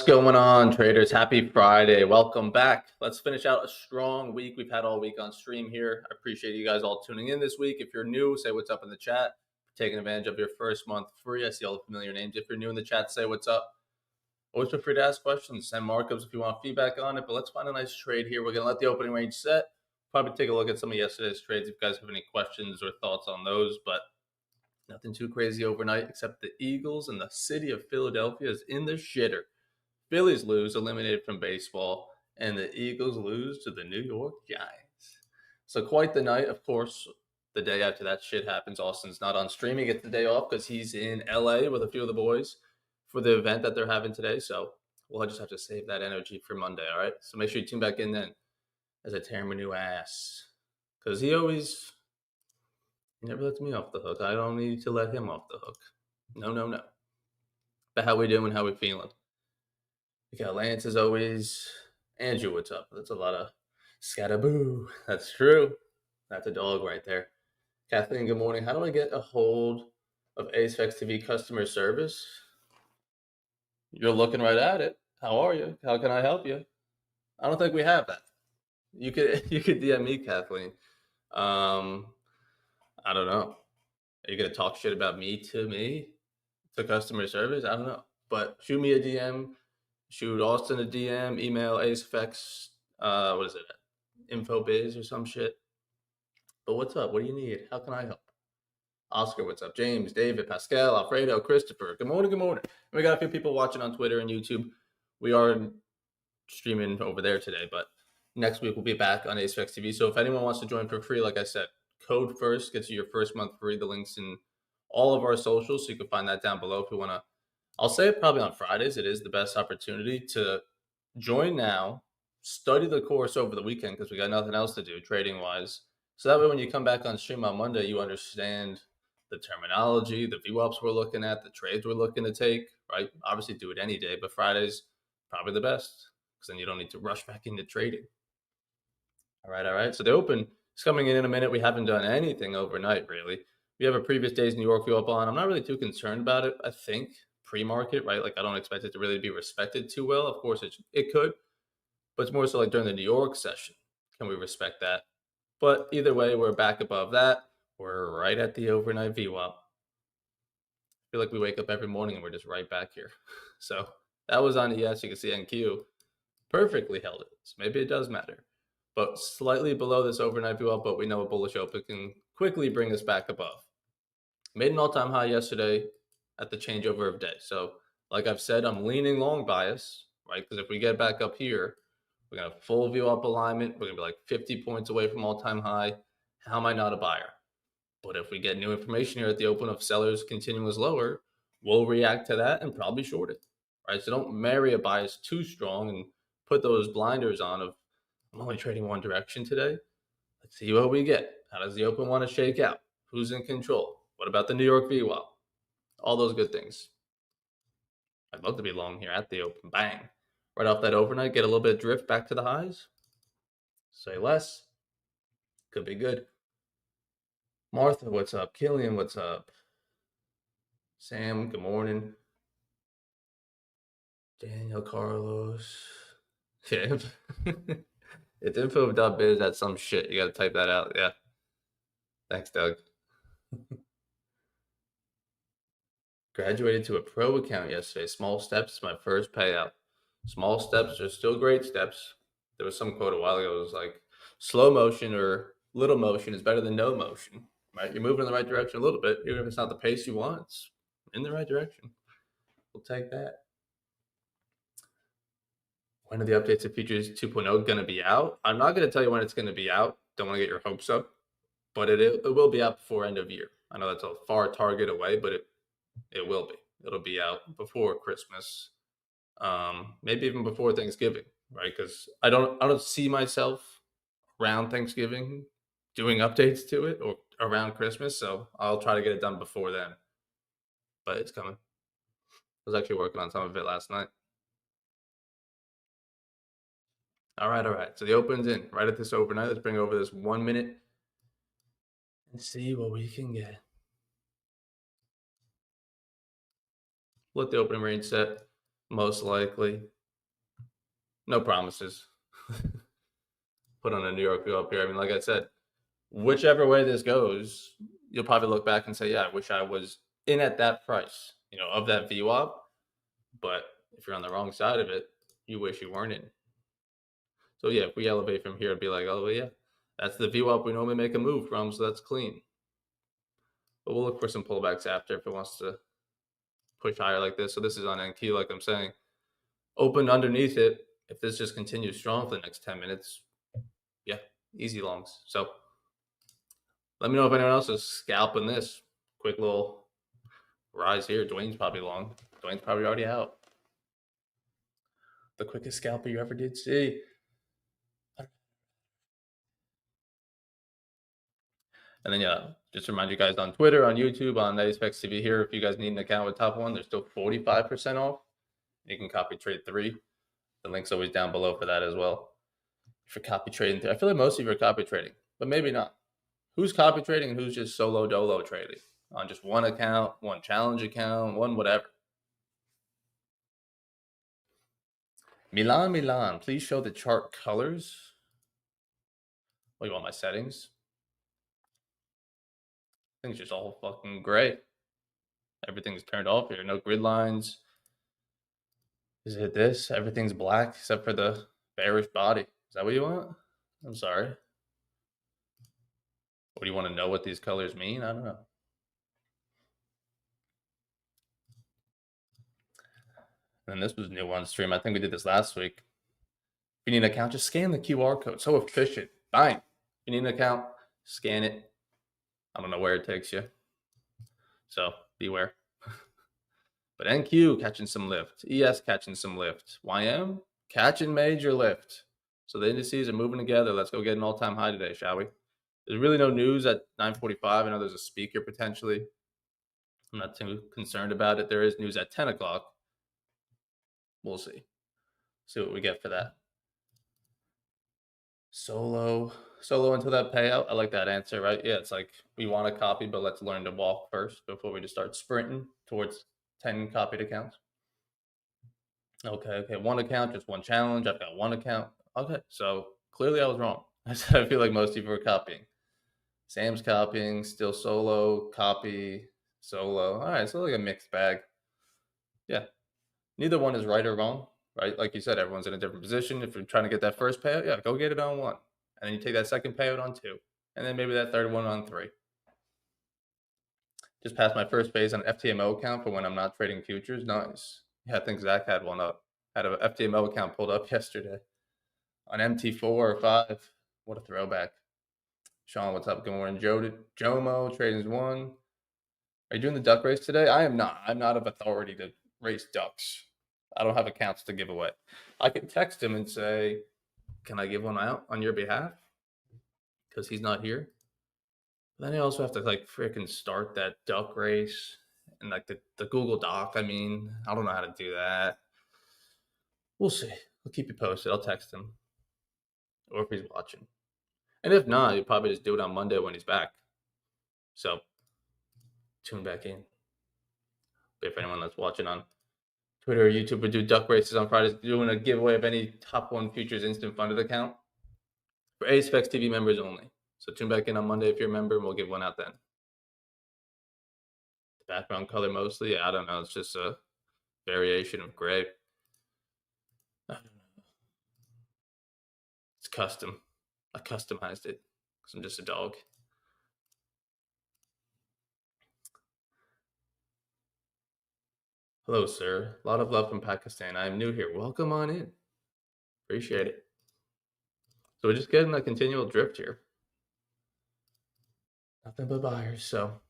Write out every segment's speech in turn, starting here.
What's going on, traders? Happy Friday. Welcome back. Let's finish out a strong week we've had all week on stream here. I appreciate you guys all tuning in this week. If you're new, say what's up in the chat. Taking advantage of your first month free. I see all the familiar names. If you're new in the chat, say what's up. Always feel free to ask questions, send markups if you want feedback on it. But let's find a nice trade here. We're going to let the opening range set. Probably take a look at some of yesterday's trades if you guys have any questions or thoughts on those. But nothing too crazy overnight, except the Eagles and the city of Philadelphia is in the shitter. Phillies lose, eliminated from baseball, and the Eagles lose to the New York Giants. So quite the night. Of course, the day after that shit happens, Austin's not on stream. He gets the day off because he's in LA with a few of the boys for the event that they're having today. So we'll just have to save that energy for Monday, all right? So make sure you tune back in then as I tear my new ass. Because he never lets me off the hook. I don't need to let him off the hook. No. But how we doing? How we feeling? We got Lance as always. Andrew, what's up? That's a lot of scataboo. That's true. That's a dog right there. Kathleen, good morning. How do I get a hold of AceFX TV customer service? You're looking right at it. How are you? How can I help you? I don't think we have that. You could DM me, Kathleen. I don't know. Are you gonna talk shit about me to customer service? I don't know. But shoot me a DM. Shoot Austin a DM, email AceFX, what is it, InfoBiz or some shit. But what's up? What do you need? How can I help? Oscar, what's up? James, David, Pascal, Alfredo, Christopher. Good morning. And we got a few people watching on Twitter and YouTube. We are streaming over there today, but next week we'll be back on AceFX TV. So if anyone wants to join for free, like I said, code first gets you your first month free. The link's in all of our socials, so you can find that down below if you want to. I'll say it probably on Fridays. It is the best opportunity to join now, study the course over the weekend because we got nothing else to do trading wise. So that way when you come back on stream on Monday, you understand the terminology, the VWAPs we're looking at, the trades we're looking to take, right? Obviously do it any day, but Friday's probably the best because then you don't need to rush back into trading. All right. So the open is coming in a minute. We haven't done anything overnight, really. We have a previous day's New York VWAP on. I'm not really too concerned about it, I think. Pre-market, right? Like I don't expect it to really be respected too well. Of course, it could, but it's more so like during the New York session. Can we respect that? But either way, we're back above that. We're right at the overnight VWAP. I feel like we wake up every morning and we're just right back here. So that was on ES. You can see NQ perfectly held it. So maybe it does matter. But slightly below this overnight VWAP, but we know a bullish open can quickly bring us back above. Made an all-time high yesterday at the changeover of day. So like I've said, I'm leaning long bias, right? Because if we get back up here, we're going to have full VWAP alignment. We're going to be like 50 points away from all-time high. How am I not a buyer? But if we get new information here at the open of sellers continuing as lower, we'll react to that and probably short it, right? So don't marry a bias too strong and put those blinders on of I'm only trading one direction today. Let's see what we get. How does the open want to shake out? Who's in control? What about the New York VWAP? All those good things. I'd love to be long here at the open. Bang. Right off that overnight, get a little bit of drift back to the highs. Say less. Could be good. Martha, what's up? Killian, what's up? Sam, good morning. Daniel, Carlos. Yeah. It's info.biz. That's some shit. You got to type that out. Yeah. Thanks, Doug. Graduated to a pro account yesterday. Small steps, my first payout. Small steps are still great steps. There was some quote a while ago. It was like slow motion or little motion is better than no motion, right? You're moving in the right direction a little bit. Even if it's not the pace you want, it's in the right direction. We'll take that. When are the updates of Features 2.0 going to be out? I'm not going to tell you when it's going to be out. Don't want to get your hopes up, but it will be out before end of year. I know that's a far target away, but it will be. It'll be out before Christmas, maybe even before Thanksgiving, right? Because I don't see myself around Thanksgiving doing updates to it or around Christmas, so I'll try to get it done before then. But it's coming. I was actually working on some of it last night. All right. So the open's in right at this overnight. Let's bring over this 1 minute and see what we can get. Let the opening range set. most likely. No promises. Put on a New York view up here. I mean, like I said, whichever way this goes, you'll probably look back and say, "Yeah, I wish I was in at that price, of that VWAP." But if you're on the wrong side of it, you wish you weren't in. So yeah, if we elevate from here, it'd be like, "Oh well, yeah, that's the VWAP we normally make a move from, so that's clean." But we'll look for some pullbacks after if it wants to push higher like this. So this is on NQ, like I'm saying. Open underneath it. If this just continues strong for the next 10 minutes, yeah, easy longs. So let me know if anyone else is scalping this. Quick little rise here. Dwayne's probably long. Dwayne's probably already out. The quickest scalper you ever did see. And then, yeah, just remind you guys on Twitter, on YouTube, on Specs TV here. If you guys need an account with Top One, there's still 45% off. You can copy trade 3. The link's always down below for that as well. If you're copy trading, I feel like most of you are copy trading, but maybe not. Who's copy trading and who's just solo dolo trading on just one account, one challenge account, one whatever? Milan, please show the chart colors. What, you want my settings? I think it's just all fucking gray. Everything's turned off here. No grid lines. Is it this? Everything's black except for the bearish body. Is that what you want? I'm sorry. What do you want to know what these colors mean? I don't know. And this was new on stream. I think we did this last week. If you need an account, just scan the QR code. So efficient. Fine. If you need an account, scan it. I don't know where it takes you. So beware. But NQ catching some lift. ES catching some lift. YM catching major lift. So the indices are moving together. Let's go get an all-time high today, shall we? There's really no news at 9:45. I know there's a speaker potentially. I'm not too concerned about it. There is news at 10 o'clock. We'll see. See what we get for that. Solo until that payout. I like that answer, right? Yeah, it's like we want to copy, but let's learn to walk first before we just start sprinting towards 10 copied accounts. Okay. One account, just one challenge. I've got one account. Okay, so clearly I was wrong. I feel like most people are copying. Sam's copying, still solo, copy, solo. All right, so like a mixed bag. Yeah, neither one is right or wrong, right? Like you said, everyone's in a different position. If you're trying to get that first payout, yeah, go get it on 1. And then you take that second payout on 2. And then maybe that third one on 3. Just passed my first phase on FTMO account for when I'm not trading futures. Nice. Yeah, I think Zach had one up. Had an FTMO account pulled up yesterday on MT4 or 5. What a throwback. Sean, what's up? Good morning. Jomo, Trading's 1. Are you doing the duck race today? I am not. I'm not of authority to race ducks. I don't have accounts to give away. I can text him and say, can I give one out on your behalf? Because he's not here. But then you also have to like freaking start that duck race and like the Google Doc. I mean, I don't know how to do that. We'll see. I'll keep you posted. I'll text him. Or if he's watching. And if not, he'll probably just do it on Monday when he's back. So tune back in. If anyone that's watching on Twitter or YouTube would do duck races on Fridays, doing a giveaway of any Top One Futures instant funded account for Specs TV members only. So tune back in on Monday if you're a member, and we'll give one out then. The background color mostly, I don't know. It's just a variation of gray. I don't know. It's custom. I customized it because I'm just a dog. Hello, sir. A lot of love from Pakistan. I am new here. Welcome on in. Appreciate it. So we're just getting a continual drift here. Nothing but buyers. So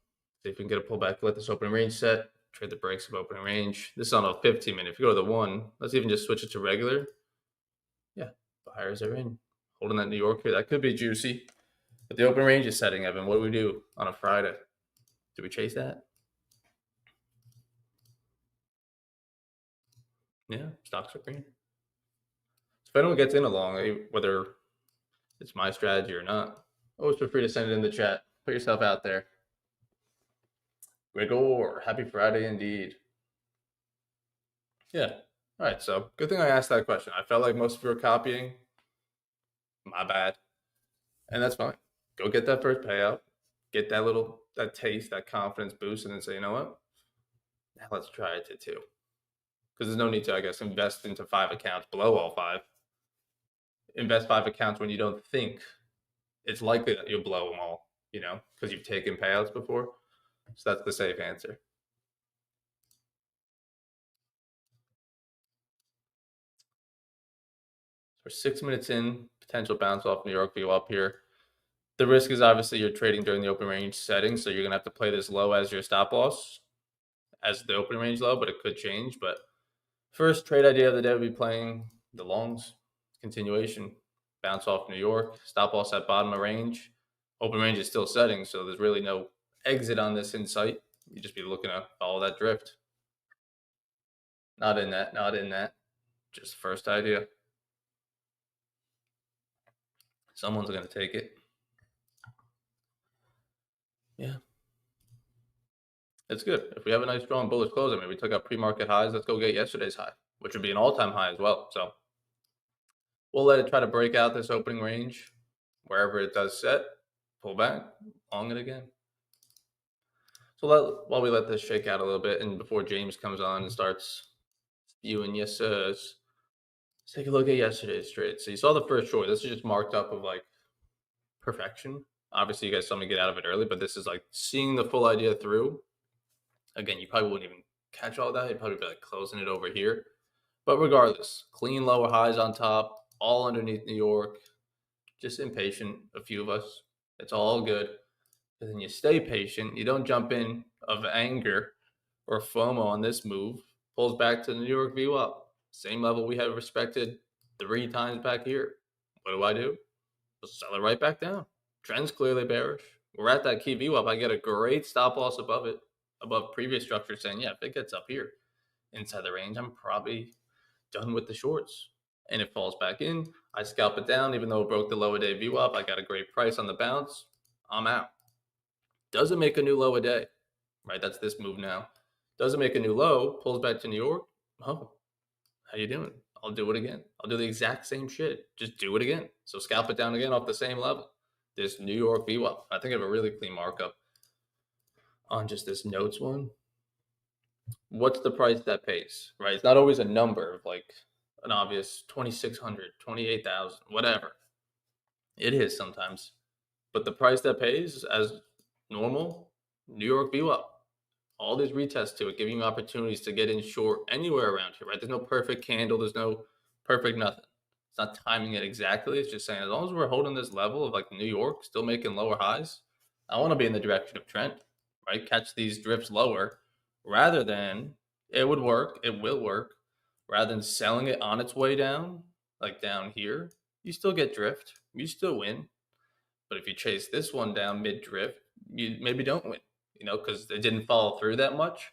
see if we can get a pullback. Let this opening range set. Trade the breaks of opening range. This is on a 15-minute. If you go to the 1, let's even just switch it to regular. Yeah, buyers are in. Holding that New York here. That could be juicy. But the open range is setting, Evan. What do we do on a Friday? Do we chase that? Yeah, stocks are green. So if anyone gets in along, whether it's my strategy or not, always feel free to send it in the chat. Put yourself out there. Gregor, happy Friday indeed. Yeah, All right, so good thing I asked that question. I felt like most of you were copying. My bad. And that's fine. Go get that first payout, get that taste, that confidence boost, and then say, you know what? Now let's try it to two. Because there's no need to, I guess, invest into 5 accounts below all five. Invest 5 accounts when you don't think it's likely that you'll blow them all, because you've taken payouts before. So that's the safe answer. We're 6 minutes in, potential bounce off New York view up here. The risk is obviously you're trading during the open range setting, so you're going to have to play this low as your stop loss, as the open range low, but it could change. But first trade idea of the day would be playing the longs, continuation, bounce off New York, stop loss at bottom of range. Open range is still setting, so there's really no exit on this in sight. You just be looking to follow that drift. Not in that, not in that. Just first idea. Someone's going to take it. Yeah. It's good. If we have a nice strong bullish close, I mean, we took out pre-market highs. Let's go get yesterday's high, which would be an all-time high as well. So we'll let it try to break out this opening range. Wherever it does set, pull back, long it again. So while we let this shake out a little bit, and before James comes on and starts spewing yes sirs, let's take a look at yesterday's trade. So you saw the first short. This is just marked up of like perfection. Obviously, you guys saw me get out of it early, but this is like seeing the full idea through. Again, you probably wouldn't even catch all that. You'd probably be like closing it over here. But regardless, clean lower highs on top, all underneath New York. Just impatient, a few of us. It's all good. But then you stay patient. You don't jump in of anger or FOMO on this move. Pulls back to the New York view up. Same level we have respected 3 times back here. What do? Just sell it right back down. Trend's clearly bearish. We're at that key view up. I get a great stop loss above it, above previous structure, saying, yeah, if it gets up here inside the range, I'm probably done with the shorts. And it falls back in. I scalp it down, even though it broke the lower day view up. I got a great price on the bounce. I'm out. Doesn't make a new low a day, right? That's this move now. Doesn't make a new low, pulls back to New York. Oh, how you doing? I'll do it again. I'll do the exact same shit. Just do it again. So scalp it down again off the same level. This New York view up. I think I have a really clean markup on just this notes one. What's the price that pays, right? It's not always a number of like an obvious 2,600, 28,000, whatever. It is sometimes. But the price that pays as normal, New York view up. All these retests to it, giving you opportunities to get in short anywhere around here, right? There's no perfect candle. There's no perfect nothing. It's not timing it exactly. It's just saying as long as we're holding this level of like New York, still making lower highs, I want to be in the direction of trend, right? Catch these drifts lower rather than it would work. It will work rather than selling it on its way down, like down here. You still get drift. You still win. But if you chase this one down mid drift, you maybe don't win, because it didn't follow through that much.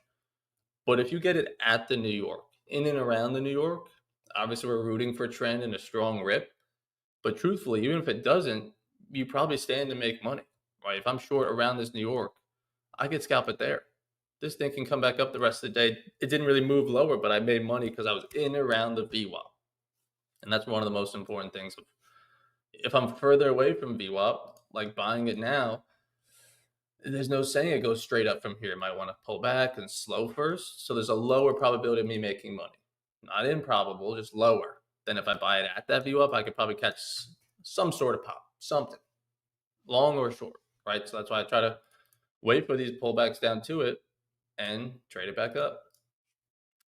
But if you get it at the New York, in and around the New York, obviously we're rooting for trend and a strong rip. But truthfully, even if it doesn't, you probably stand to make money, right? If I'm short around this New York, I could scalp it there. This thing can come back up the rest of the day. It didn't really move lower, but I made money because I was in around the VWAP. And that's one of the most important things. If I'm further away from VWAP, like buying it now, there's no saying it goes straight up from here. It might want to pull back and slow first. So there's a lower probability of me making money. Not improbable, just lower than if I buy it at that VWAP. I could probably catch some sort of pop, something, long or short, right? So that's why I try to wait for these pullbacks down to it and trade it back up.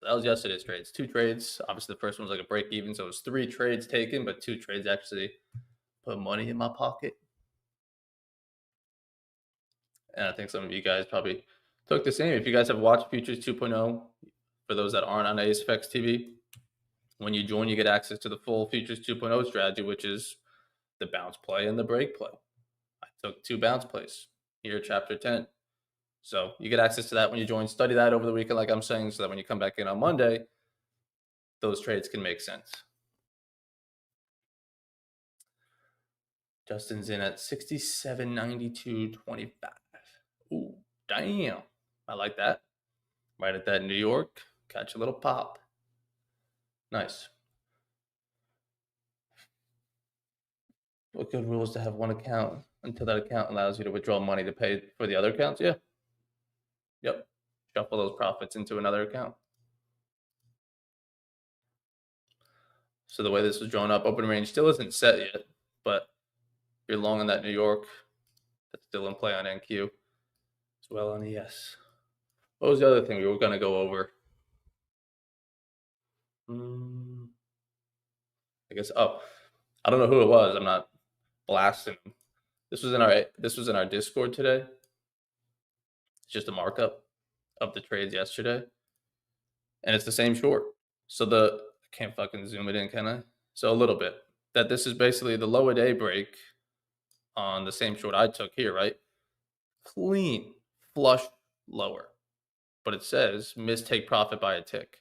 That was yesterday's trades. 2 trades. Obviously, the first one was like a break even. So it was 3 trades taken, but 2 trades actually put money in my pocket. And I think some of you guys probably took the same. If you guys have watched Futures 2.0, for those that aren't on ASFX TV, when you join, you get access to the full Futures 2.0 strategy, which is the bounce play and the break play. I took 2 bounce plays here, chapter 10. So you get access to that when you join. Study that over the weekend, like I'm saying, so that when you come back in on Monday, those trades can make sense. Justin's in at 67.92.25. Ooh, damn. I like that. Right at that New York, catch a little pop. Nice. What good rules to have one account until that account allows you to withdraw money to pay for the other accounts? Yeah. Yep. Shuffle those profits into another account. So the way this was drawn up, open range still isn't set yet, but if you're long on that New York, that's still in play on NQ as well on ES. What was the other thing we were going to go over? I guess. Oh, I don't know who it was. I'm not blasting them. This was in our Discord today. It's just a markup of the trades yesterday, and it's the same short. So I can't fucking zoom it in, can I? So a little bit. That this is basically the lower day break on the same short I took here, right? Clean flush lower, but it says miss take profit by a tick.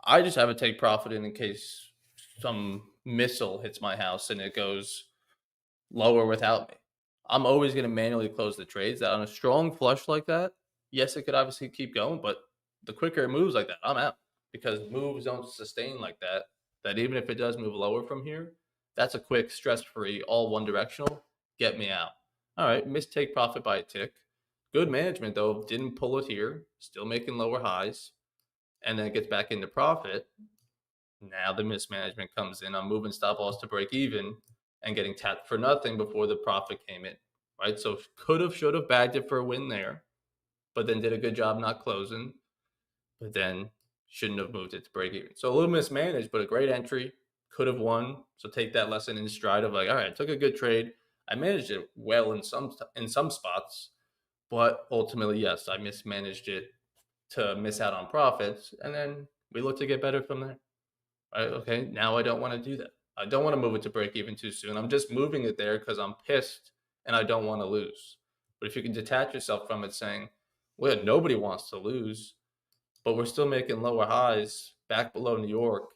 I just have a take profit in case some missile hits my house and it goes lower without me. I'm always going to manually close the trades. That on a strong flush like that, yes, it could obviously keep going, but the quicker it moves like that, I'm out because moves don't sustain like that. That even if it does move lower from here, that's a quick, stress-free, all one directional. Get me out. All right, mistake profit by a tick. Good management though, didn't pull it here. Still making lower highs, and then it gets back into profit. Now the mismanagement comes in. I'm moving stop loss to break even and getting tapped for nothing before the profit came in, right? So could have, should have bagged it for a win there, but then did a good job not closing, but then shouldn't have moved it to break even. So a little mismanaged, but a great entry. Could have won. So take that lesson in stride of like, all right, I took a good trade. I managed it well in some spots, but ultimately, yes, I mismanaged it to miss out on profits, and then we look to get better from there. Right? Okay, now I don't want to do that. I don't want to move it to break even too soon. I'm just moving it there because I'm pissed and I don't want to lose. But if you can detach yourself from it, saying, well, nobody wants to lose, but we're still making lower highs back below New York.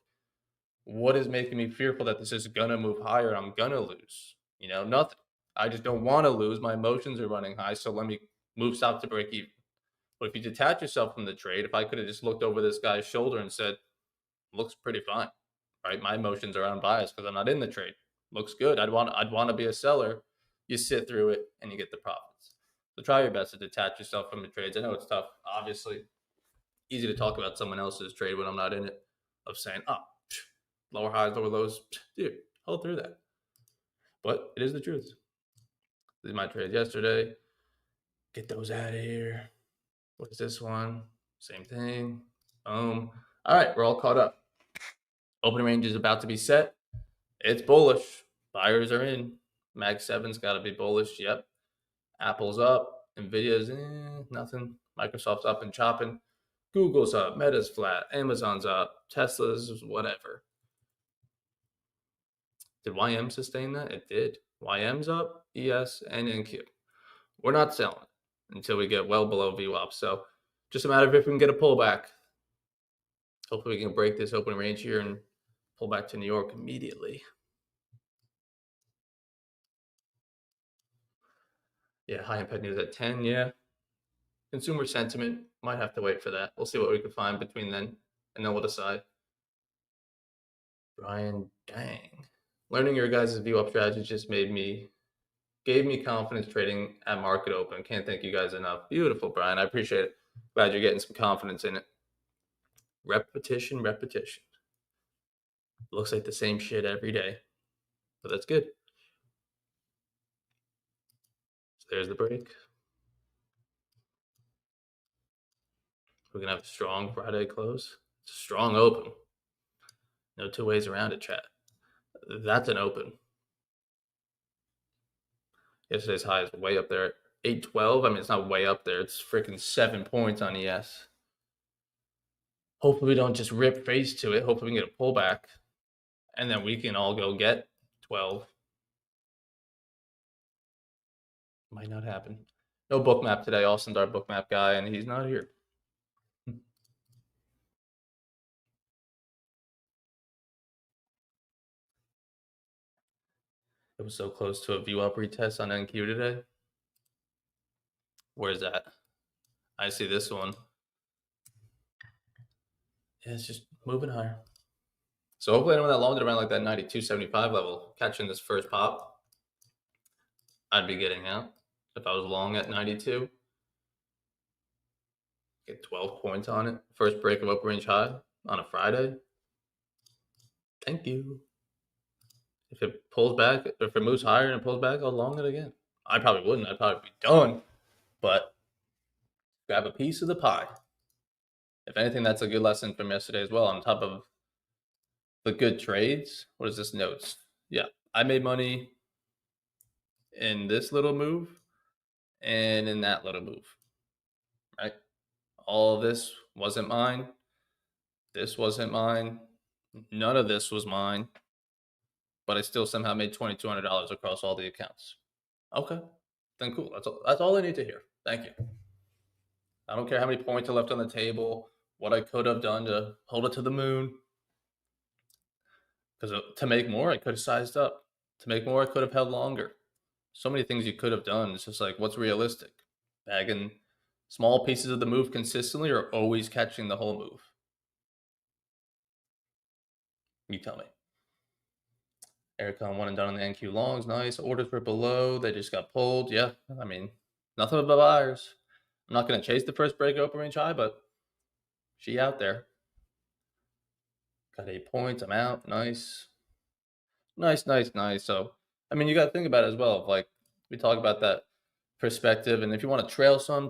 What is making me fearful that this is going to move higher? I'm going to lose. Nothing. I just don't want to lose. My emotions are running high. So let me move stop to break even. But if you detach yourself from the trade, if I could have just looked over this guy's shoulder and said, looks pretty fine, right? My emotions are unbiased because I'm not in the trade. Looks good. I'd want to be a seller. You sit through it and you get the profits. So try your best to detach yourself from the trades. I know it's tough, obviously. Easy to talk about someone else's trade when I'm not in it, of saying, oh, lower highs, lower lows. Dude, hold through that. But it is the truth. These are my trades yesterday. Get those out of here. What is this one? Same thing. Boom. All right, we're all caught up. Open range is about to be set. It's bullish. Buyers are in. Mag 7's got to be bullish. Yep. Apple's up. Nvidia's nothing. Microsoft's up and chopping. Google's up. Meta's flat. Amazon's up. Tesla's whatever. Did YM sustain that? It did. YM's up. ES and NQ. We're not selling until we get well below VWAP. So just a matter of if we can get a pullback. Hopefully we can break this open range here and pull back to New York immediately. Yeah, high impact news at 10. Yeah. Consumer sentiment, might have to wait for that. We'll see what we can find between then, and then we'll decide. Brian, dang. Learning your guys' VWAP strategy just gave me confidence trading at market open. Can't thank you guys enough. Beautiful, Brian. I appreciate it. Glad you're getting some confidence in it. Repetition. Looks like the same shit every day, but that's good. So there's the break. We're going to have a strong Friday close. It's a strong open. No two ways around it, chat. That's an open. Yesterday's high is way up there at 812. I mean, it's not way up there. It's freaking 7 points on ES. Hopefully we don't just rip face to it. Hopefully we can get a pullback. And then we can all go get 12. Might not happen. No bookmap today. Austin's our bookmap guy, and he's not here. It was so close to a VWAP retest on NQ today. Where's that? I see this one. Yeah, it's just moving higher. So hopefully anyone that longed it around like that 92.75 level, catching this first pop, I'd be getting out. If I was long at 92, get 12 points on it. First break of upper range high on a Friday. Thank you. If it pulls back, if it moves higher and it pulls back, I'll long it again. I probably wouldn't. I'd probably be done. But grab a piece of the pie. If anything, that's a good lesson from yesterday as well. On top of the good trades, what is this notes? Yeah, I made money in this little move and in that little move, right? All of this wasn't mine. This wasn't mine. None of this was mine. But I still somehow made $2,200 across all the accounts. Okay, then cool. That's all I need to hear. Thank you. I don't care how many points are left on the table, what I could have done to hold it to the moon. Because to make more, I could have sized up. To make more, I could have held longer. So many things you could have done. It's just like, what's realistic? Bagging small pieces of the move consistently or always catching the whole move? You tell me. Ericon 1 and done on the NQ longs. Nice. Orders were below. They just got pulled. Yeah. I mean, nothing but buyers. I'm not going to chase the first break open range high, but she out there. Got 8 points. I'm out. Nice. Nice. So, I mean, you got to think about it as well. Like, we talk about that perspective, and if you want to trail some,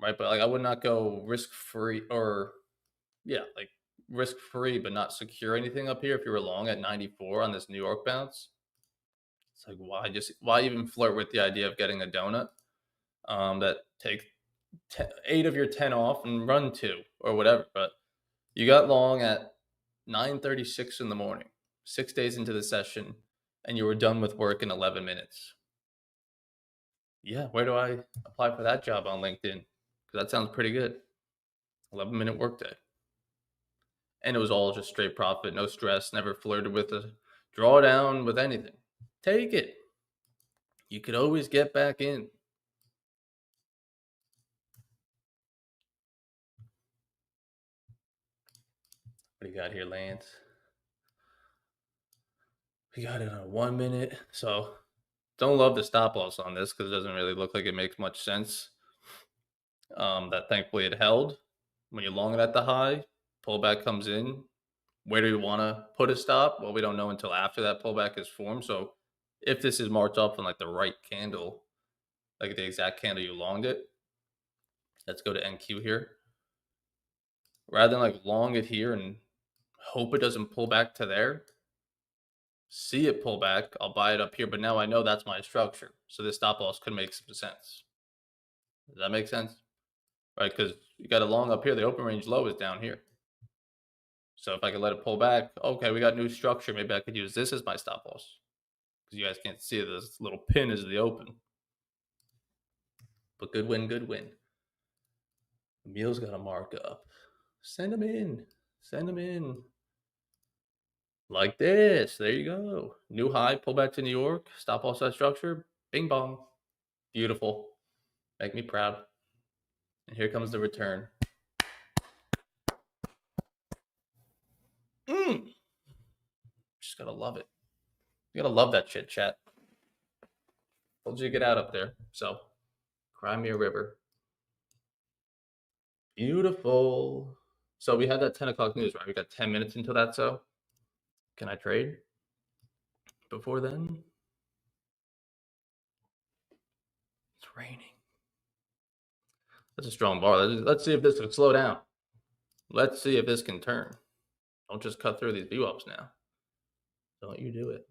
right? But, like, I would not go risk-free or, yeah, like, risk-free but not secure anything up here if you were long at 94 on this New York bounce. It's like, why even flirt with the idea of getting a donut that take 8 of your 10 off and run 2 or whatever? But you got long at 9:36 in the morning, 6 days into the session, and you were done with work in 11 minutes. Yeah, where do I apply for that job on LinkedIn? Because that sounds pretty good. 11-minute workday. And it was all just straight profit, no stress, never flirted with a drawdown with anything. Take it. You could always get back in. What do you got here, Lance? We got it on 1 minute. So don't love the stop loss on this because it doesn't really look like it makes much sense. That thankfully it held. When you're long it at the high, pullback comes in. Where do you want to put a stop? Well, we don't know until after that pullback is formed. So if this is marked up on like the right candle, like the exact candle you longed it, let's go to NQ here. Rather than like long it here and hope it doesn't pull back to there, see it pull back, I'll buy it up here. But now I know that's my structure. So this stop loss could make some sense. Does that make sense? Right? Because you got a long up here. The open range low is down here. So if I could let it pull back, okay, we got new structure. Maybe I could use this as my stop loss. Because you guys can't see this little pin is the open. But good win, good win. Emil's got a markup. Send them in. Send them in. Like this. There you go. New high, pull back to New York. Stop loss that structure. Bing bong. Beautiful. Make me proud. And here comes the return. Just gotta love it. You gotta love that shit, chat. Told you to get out up there. So, cry me a river. Beautiful. So we had that 10 o'clock news, right? We got 10 minutes until that. So, can I trade before then? It's raining. That's a strong bar. Let's see if this can slow down. Let's see if this can turn. Don't just cut through these VWAPs now. Don't you do it.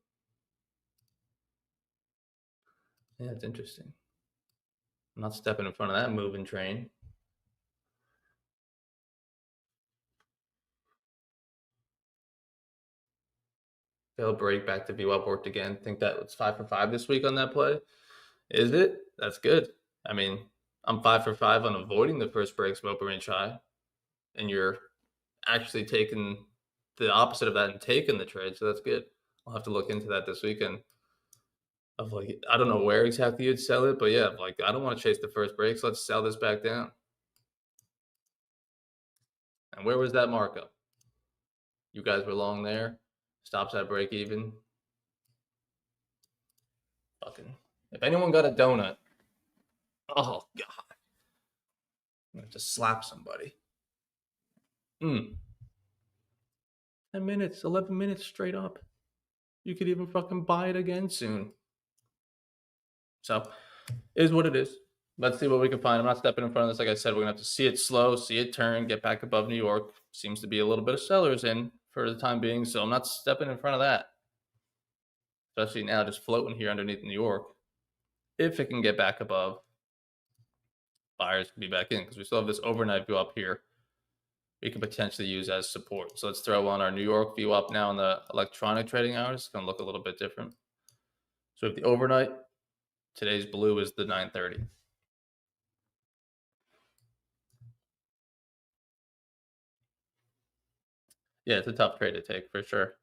Yeah, it's interesting. I'm not stepping in front of that moving train. They'll break back to VWAP worked again. Think that was 5 for 5 this week on that play. Is it? That's good. I mean, I'm 5 for 5 on avoiding the first breaks of open range high, and you're actually taking the opposite of that and taking the trade. So that's good. I'll have to look into that this weekend. Of like, I don't know where exactly you'd sell it, but yeah, like I don't want to chase the first breaks. Let's sell this back down. And where was that markup? You guys were long there. Stops at break even. Fucking. If anyone got a donut, oh god, I'm gonna just slap somebody. 10 minutes, 11 minutes straight up. You could even fucking buy it again soon. So, is what it is. Let's see what we can find. I'm not stepping in front of this. Like I said, we're gonna have to see it slow, see it turn, get back above New York. Seems to be a little bit of sellers in for the time being, so I'm not stepping in front of that. Especially now, just floating here underneath New York. If it can get back above, buyers can be back in because we still have this overnight view up here. We could potentially use as support. So let's throw on our New York view up now in the electronic trading hours. It's gonna look a little bit different. So if the overnight, today's blue is the 930. Yeah, it's a tough trade to take for sure.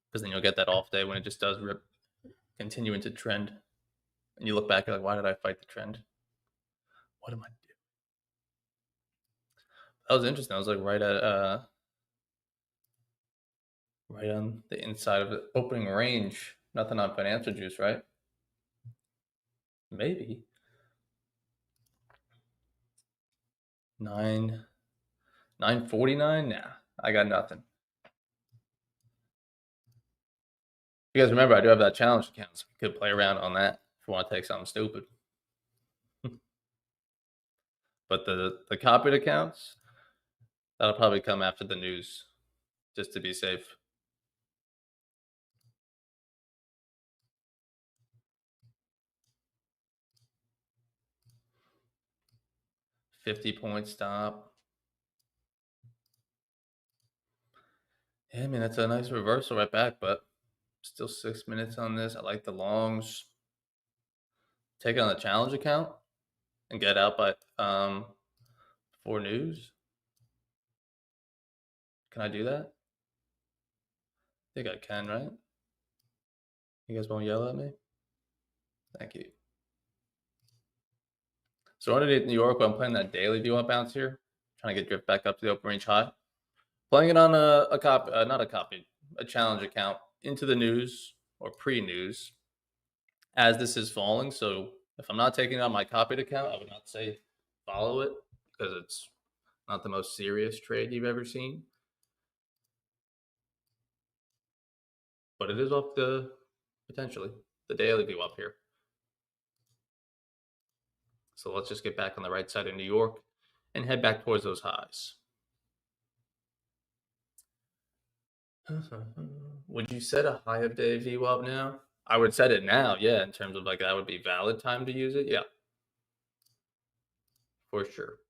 Because then you'll get that off day when it just does rip, continue into trend. And you look back, you're like, why did I fight the trend? What am I doing? That was interesting. I was like right on the inside of the opening range. Nothing on financial juice, right? Maybe. 949? Nah, I got nothing. You guys remember I do have that challenge account, so we could play around on that if you want to take something stupid. But the copied accounts, that'll probably come after the news, just to be safe. $50-point stop. Yeah, I mean that's a nice reversal right back, but still 6 minutes on this. I like the longs. Take it on the challenge account and get out by 4 news. Can I do that? I think I can, right? You guys won't yell at me? Thank you. So underneath New York, I'm playing that daily view up bounce here, trying to get drift back up to the open range high. Playing it on a copy, not a copy, a challenge account into the news or pre-news as this is falling. So if I'm not taking it on my copied account, I would not say follow it because it's not the most serious trade you've ever seen. But it is off the potentially the daily view up here. So let's just get back on the right side of New York and head back towards those highs. Would you set a high of day view up now? I would set it now, yeah, in terms of like that would be valid time to use it. Yeah, for sure.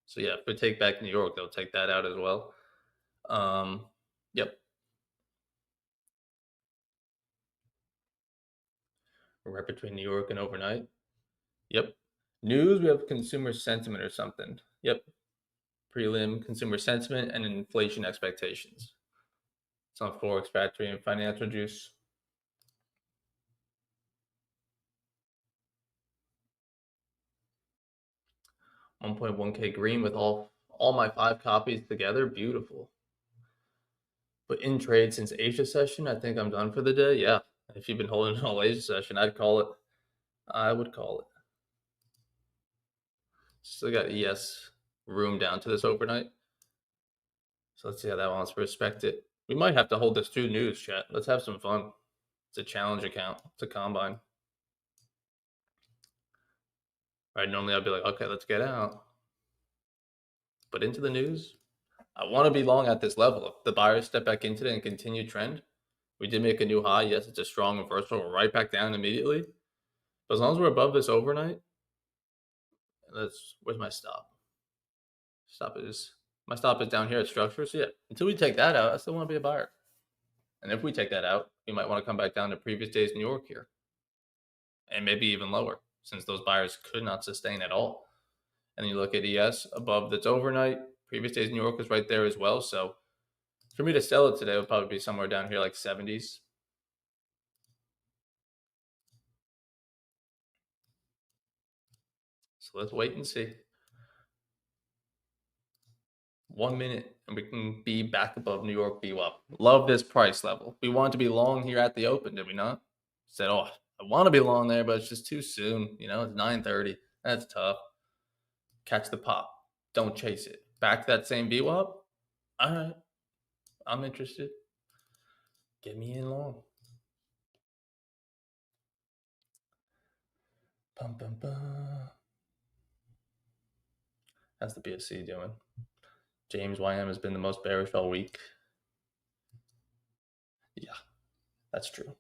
So yeah, if we take back New York, they'll take that out as well. Yep. We're right between New York and overnight. Yep. News, we have consumer sentiment or something. Yep. Prelim, consumer sentiment, and inflation expectations. It's on Forex Factory and Financial Juice. 1.1K green with all my 5 copies together. Beautiful. But in trade since Asia session, I think I'm done for the day. Yeah. If you've been holding an all Asia session, I'd call it. I would call it. Still got ES room down to this overnight. So let's see how that wants to respect it. We might have to hold this 2 news, chat. Let's have some fun. It's a challenge account. It's a combine. Right, normally I'd be like, okay, let's get out. But into the news, I want to be long at this level. If the buyers step back into it and continue trend, we did make a new high. Yes, it's a strong reversal. We're right back down immediately. But as long as we're above this overnight, where's my stop? My stop is down here at structure. So yeah, until we take that out, I still want to be a buyer. And if we take that out, we might want to come back down to previous days New York here. And maybe even lower, since those buyers could not sustain at all. And then you look at ES above that's overnight. Previous days New York is right there as well. So for me to sell it today would probably be somewhere down here like 70s. So let's wait and see. 1 minute, and we can be back above New York VWAP. Love this price level. We wanted to be long here at the open, did we not? Said, oh, I want to be long there, but it's just too soon. It's 9:30. That's tough. Catch the pop. Don't chase it. Back to that same VWAP. All right. I'm interested. Get me in long. Bum, bum, bum. How's the BSC doing? James YM has been the most bearish all week. Yeah, that's true.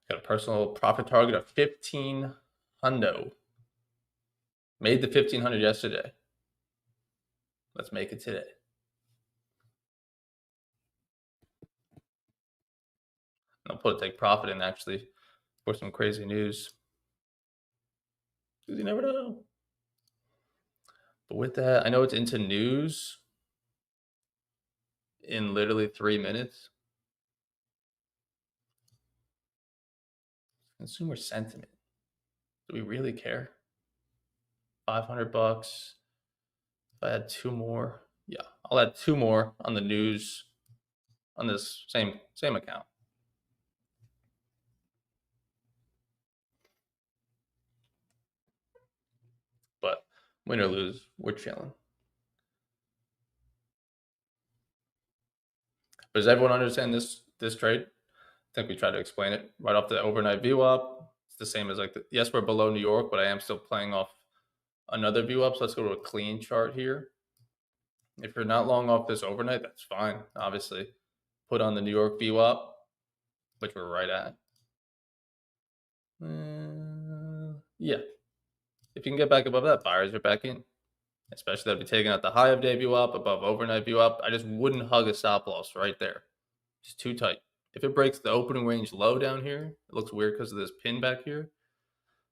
Got a personal profit target of 15 hundo. Made the 1500 yesterday. Let's make it today. And I'll put a take profit in actually for some crazy news. Because you never know. But with that, I know it's into news in literally 3 minutes. Consumer sentiment. Do we really care? $500. If I add 2 more, yeah, I'll add 2 more on the news on this same account. But win or lose, we're chilling. But does everyone understand this trade? I think we tried to explain it right off the overnight VWAP. It's the same as yes, we're below New York, but I am still playing off another VWAP. So let's go to a clean chart here. If you're not long off this overnight, that's fine. Obviously, put on the New York VWAP, which we're right at. Yeah. If you can get back above that, buyers are back in. Especially that'd be taking out the high of day VWAP above overnight VWAP. I just wouldn't hug a stop loss right there. It's too tight. If it breaks the opening range low down here, it looks weird because of this pin back here.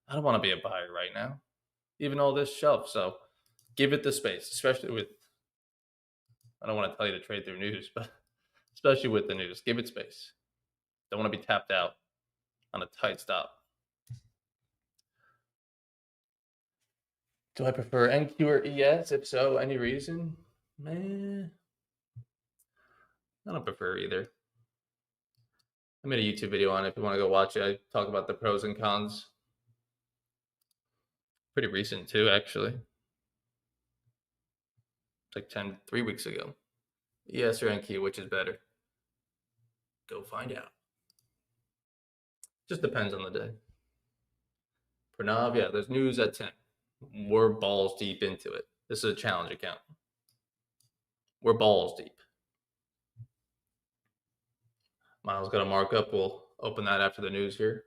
I don't want to be a buyer right now. Even all this shelf. So give it the space, especially with, I don't want to tell you to trade through news, but especially with the news, give it space. Don't want to be tapped out on a tight stop. Do I prefer NQ or ES? If so, any reason? Man, I don't prefer either. I made a YouTube video on it. If you want to go watch it, I talk about the pros and cons. Pretty recent too, actually. It's like 3 weeks ago. ES or NQ, which is better? Go find out. Just depends on the day. Pranav, yeah, there's news at 10. We're balls deep into it. This is a challenge account. We're balls deep. Miles got a markup. We'll open that after the news here.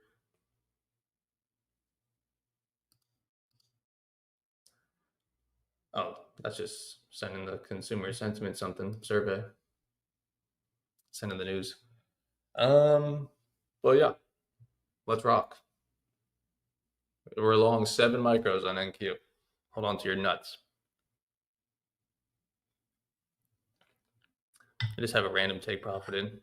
Oh, that's just sending the consumer sentiment survey. Sending the news. Well, yeah, let's rock. We're along 7 micros on NQ. Hold on to your nuts. I just have a random take profit in.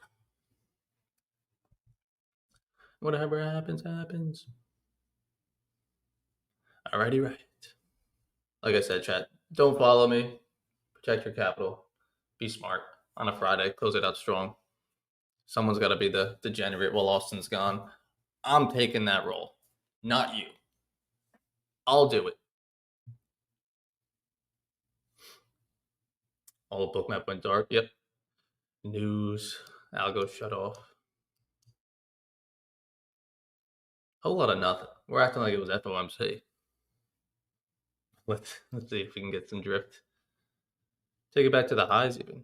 Whatever happens, happens. Alrighty, right. Like I said, chat, don't follow me. Protect your capital. Be smart on a Friday. Close it out strong. Someone's got to be the degenerate while Austin's gone. I'm taking that role, not you. I'll do it. All bookmap went dark. Yep. News. Algo shut off. Whole lot of nothing. We're acting like it was FOMC. Let's see if we can get some drift. Take it back to the highs even.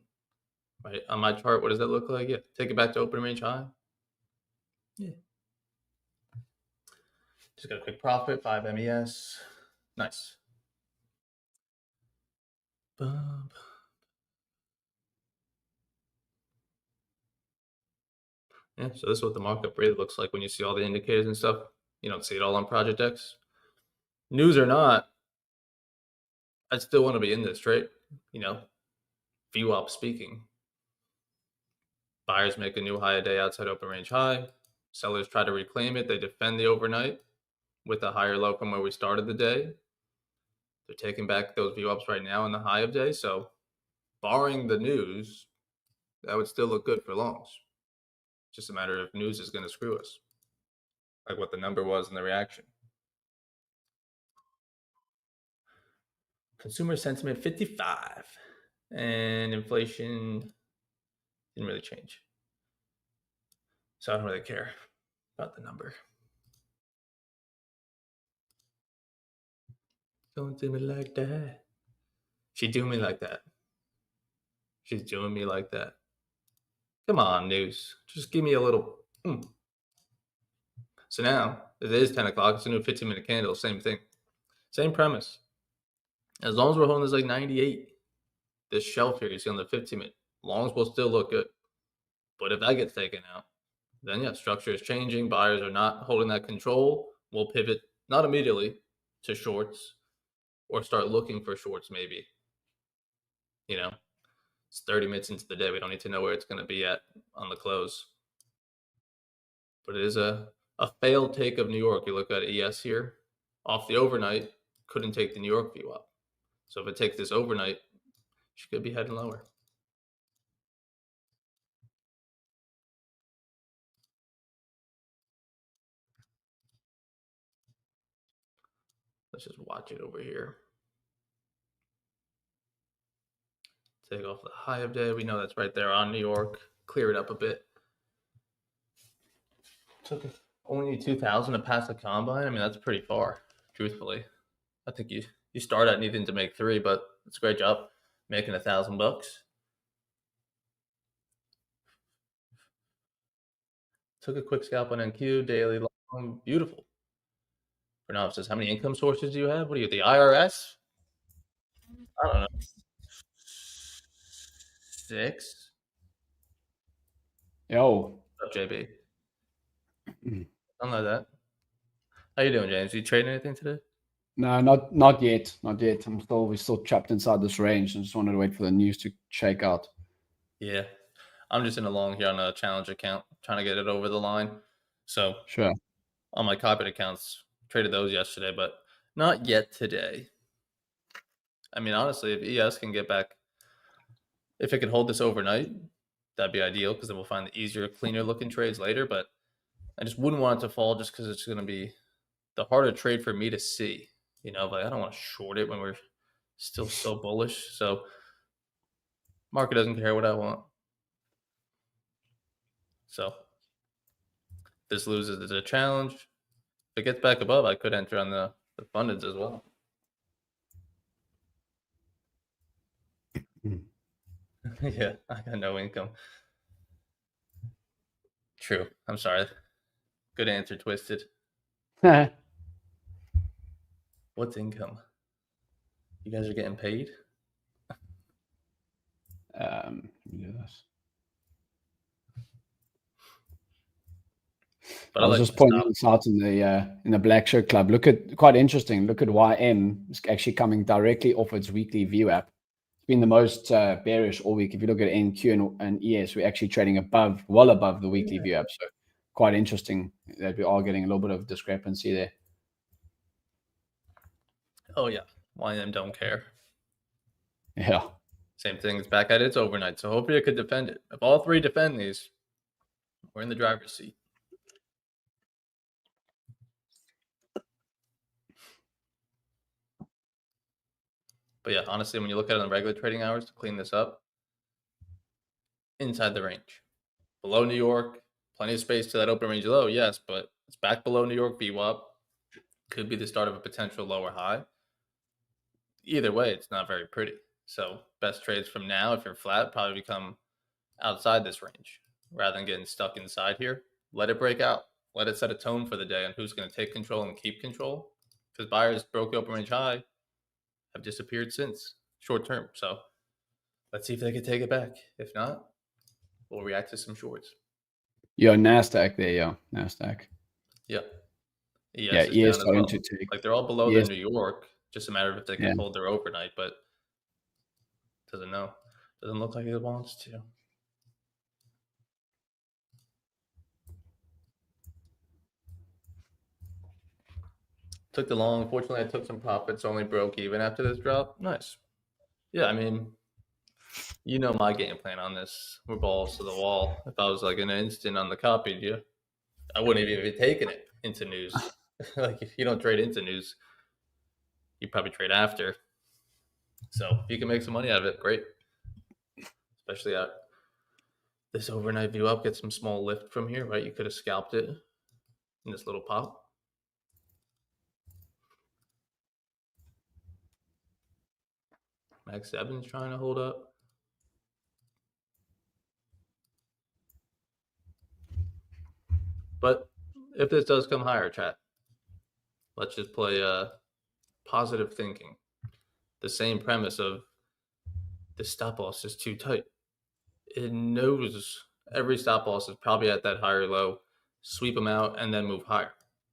Right, on my chart, what does that look like? Yeah, take it back to open range high. Yeah. Just got a quick profit, 5 MES. Nice. Boom. Yeah, so this is what the markup really looks like when you see all the indicators and stuff. You don't see it all on Project X. News or not, I still want to be in this trade. VWAP speaking. Buyers make a new high a day outside open range high. Sellers try to reclaim it. They defend the overnight. with a higher low from where we started the day. They're taking back those view ups right now in the high of day. So, barring the news, that would still look good for longs. Just a matter of news is going to screw us, like what the number was in the reaction. Consumer sentiment 55, and inflation didn't really change. So I don't really care about the number. Don't do me like that. She do me like that. She's doing me like that. Come on, news. Just give me a little. So now it is 10 o'clock. It's a new 15-minute candle. Same thing. Same premise. As long as we're holding this like 98, this shelf here you see on the 15-minute, longs will still look good. But if that gets taken out, then yeah, structure is changing. Buyers are not holding that control. We'll pivot, not immediately, to shorts or start looking for shorts maybe. You know, it's 30 minutes into the day. We don't need to know where it's going to be at on the close. But it is a failed take of New York. You look at ES here, off the overnight, couldn't take the New York view up. So if it takes this overnight, she could be heading lower. Let's just watch it over here. Take off the high of day. We know that's right there on New York. Clear it up a bit. Took only 2,000 to pass the combine. I mean, that's pretty far, truthfully. I think you start at needing to make 3, but it's a great job making $1,000. Took a quick scalp on NQ, daily long, beautiful. Pranav says, how many income sources do you have? What are you, the IRS? I don't know. 6? Yo. What's up, JB? Something like that. How you doing, James? You trading anything today? No, not yet. Not yet. We're still trapped inside this range. I just wanted to wait for the news to shake out. Yeah. I'm just in a long here on a challenge account, trying to get it over the line. So Sure. on my copied accounts, traded those yesterday, but not yet today. I mean, honestly, if ES can get back, if it can hold this overnight, that'd be ideal because then we'll find the easier, cleaner looking trades later. But I just wouldn't want it to fall just because it's going to be the harder trade for me to see. You know, like I don't want to short it when we're still so bullish. So market doesn't care what I want. So if this loses the challenge. If it gets back above, I could enter on the abundance as well. Yeah, I got no income. True. I'm sorry. Good answer, Twisted. What's income? You guys are getting paid? Yes. But I was just pointing this out in the Black Shirt Club. Quite interesting. Look at YM. It's actually coming directly off its weekly view app. It's been the most bearish all week. If you look at NQ and ES, we're actually trading well above the weekly view app. So quite interesting that we are getting a little bit of discrepancy there. Oh yeah, YM don't care. Yeah. Same thing. It's back at its overnight. So hopefully it could defend it. If all three defend these, we're in the driver's seat. But yeah, honestly, when you look at it on regular trading hours to clean this up, inside the range. Below New York, plenty of space to that open range low, yes, but it's back below New York VWAP. Could be the start of a potential lower high. Either way, it's not very pretty. So best trades from now, if you're flat, probably become outside this range rather than getting stuck inside here. Let it break out. Let it set a tone for the day on who's going to take control and keep control. Because buyers broke the open range high, have disappeared since short term. So let's see if they can take it back. If not, we'll react to some shorts. Yeah, NASDAQ there, yeah. NASDAQ. Yeah. ES is down as well. to take. Like they're all below their New York. Just a matter of if they can hold their overnight, but doesn't know. Doesn't look like it wants to. Took the long. Fortunately, I took some profits. Only broke even after this drop. Nice. Yeah, I mean, you know my game plan on this. We're balls to the wall. If I was like an instant on the copy, I wouldn't even be taking it into news. Like if you don't trade into news, you probably trade after. So if you can make some money out of it, great. Especially at this overnight view up, get some small lift from here, right? You could have scalped it in this little pop. Mag 7's trying to hold up. But if this does come higher, chat, let's just play positive thinking. The same premise of the stop loss is too tight. It knows every stop loss is probably at that higher low, sweep them out, and then move higher.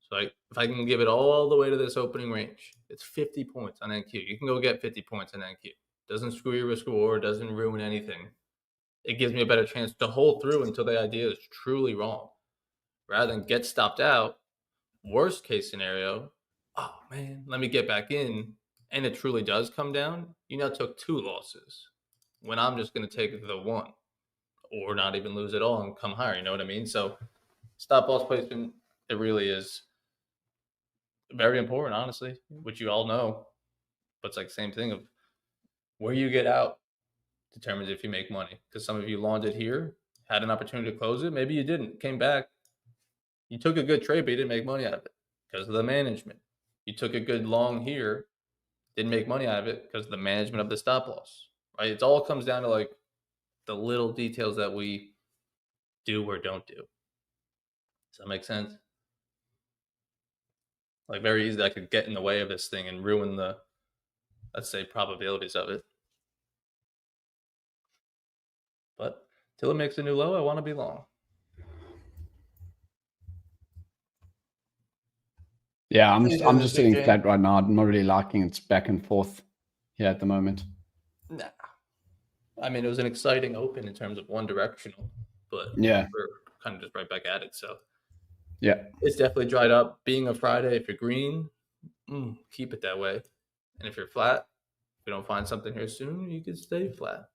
So if I can give it all the way to this opening range, it's 50 points on NQ. You can go get 50 points on NQ. Doesn't screw your risk reward, doesn't ruin anything. It gives me a better chance to hold through until the idea is truly wrong. Rather than get stopped out, worst case scenario, oh man, let me get back in, and it truly does come down, you now took 2 losses when I'm just going to take the 1 or not even lose at all and come higher. You know what I mean? So stop loss placement, it really is very important, honestly, which you all know. But it's like the same thing of where you get out determines if you make money. Because some of you launched it here, had an opportunity to close it. Maybe you didn't, came back. You took a good trade, but you didn't make money out of it because of the management. You took a good long here, didn't make money out of it because of the management of the stop loss, right? It all comes down to like the little details that we do or don't do. Does that make sense? Like very easy, I could get in the way of this thing and ruin the, let's say, probabilities of it. But till it makes a new low, I want to be long. Yeah, I'm just sitting flat right now. I'm not really liking its back and forth here at the moment. Nah. I mean, it was an exciting open in terms of one directional, but yeah, we're kind of just right back at it. So yeah, it's definitely dried up. Being a Friday, if you're green, keep it that way. And if you're flat, if we don't find something here soon, you could stay flat.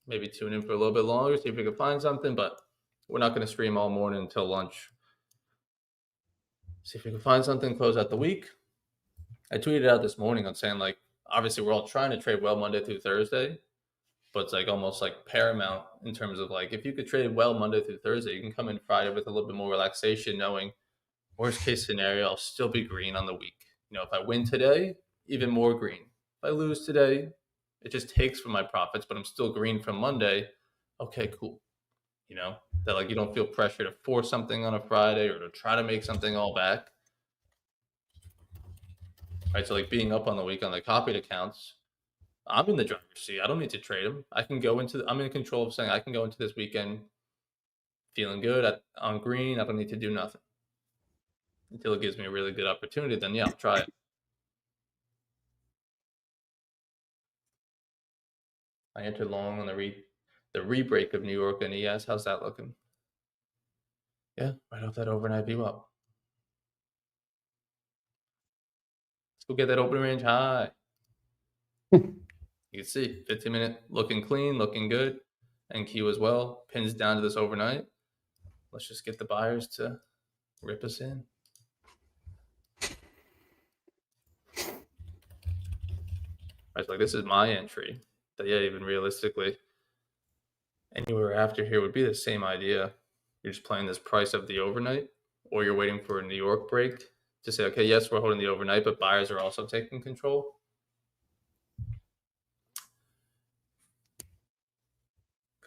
Maybe tune in for a little bit longer, see if we can find something, but we're not going to stream all morning until lunch. See if we can find something, close out the week. I tweeted out this morning on saying, like, obviously we're all trying to trade well Monday through Thursday, but it's like almost like paramount in terms of like if you could trade well Monday through Thursday, you can come in Friday with a little bit more relaxation, knowing worst case scenario, I'll still be green on the week. You know, if I win today, even more green. If I lose today, it just takes from my profits, but I'm still green from Monday. Okay, cool. You know, that like you don't feel pressure to force something on a Friday or to try to make something all back. Right. So like being up on the week on the copied accounts, I'm in the driver's seat. I don't need to trade them. I can go into I'm in control of saying I can go into this weekend feeling good on green. I don't need to do nothing until it gives me a really good opportunity. Then yeah, I'll try it. I entered long on the re-break of New York and ES. How's that looking? Yeah, right off that overnight view up. Let's go get that opening range high. You can see 15-minute looking clean, looking good. NQ as well. Pins down to this overnight. Let's just get the buyers to rip us in. Right, like this is my entry. But yeah, even realistically, anywhere after here would be the same idea. You're just playing this price of the overnight, or you're waiting for a New York break to say, okay, yes, we're holding the overnight, but buyers are also taking control.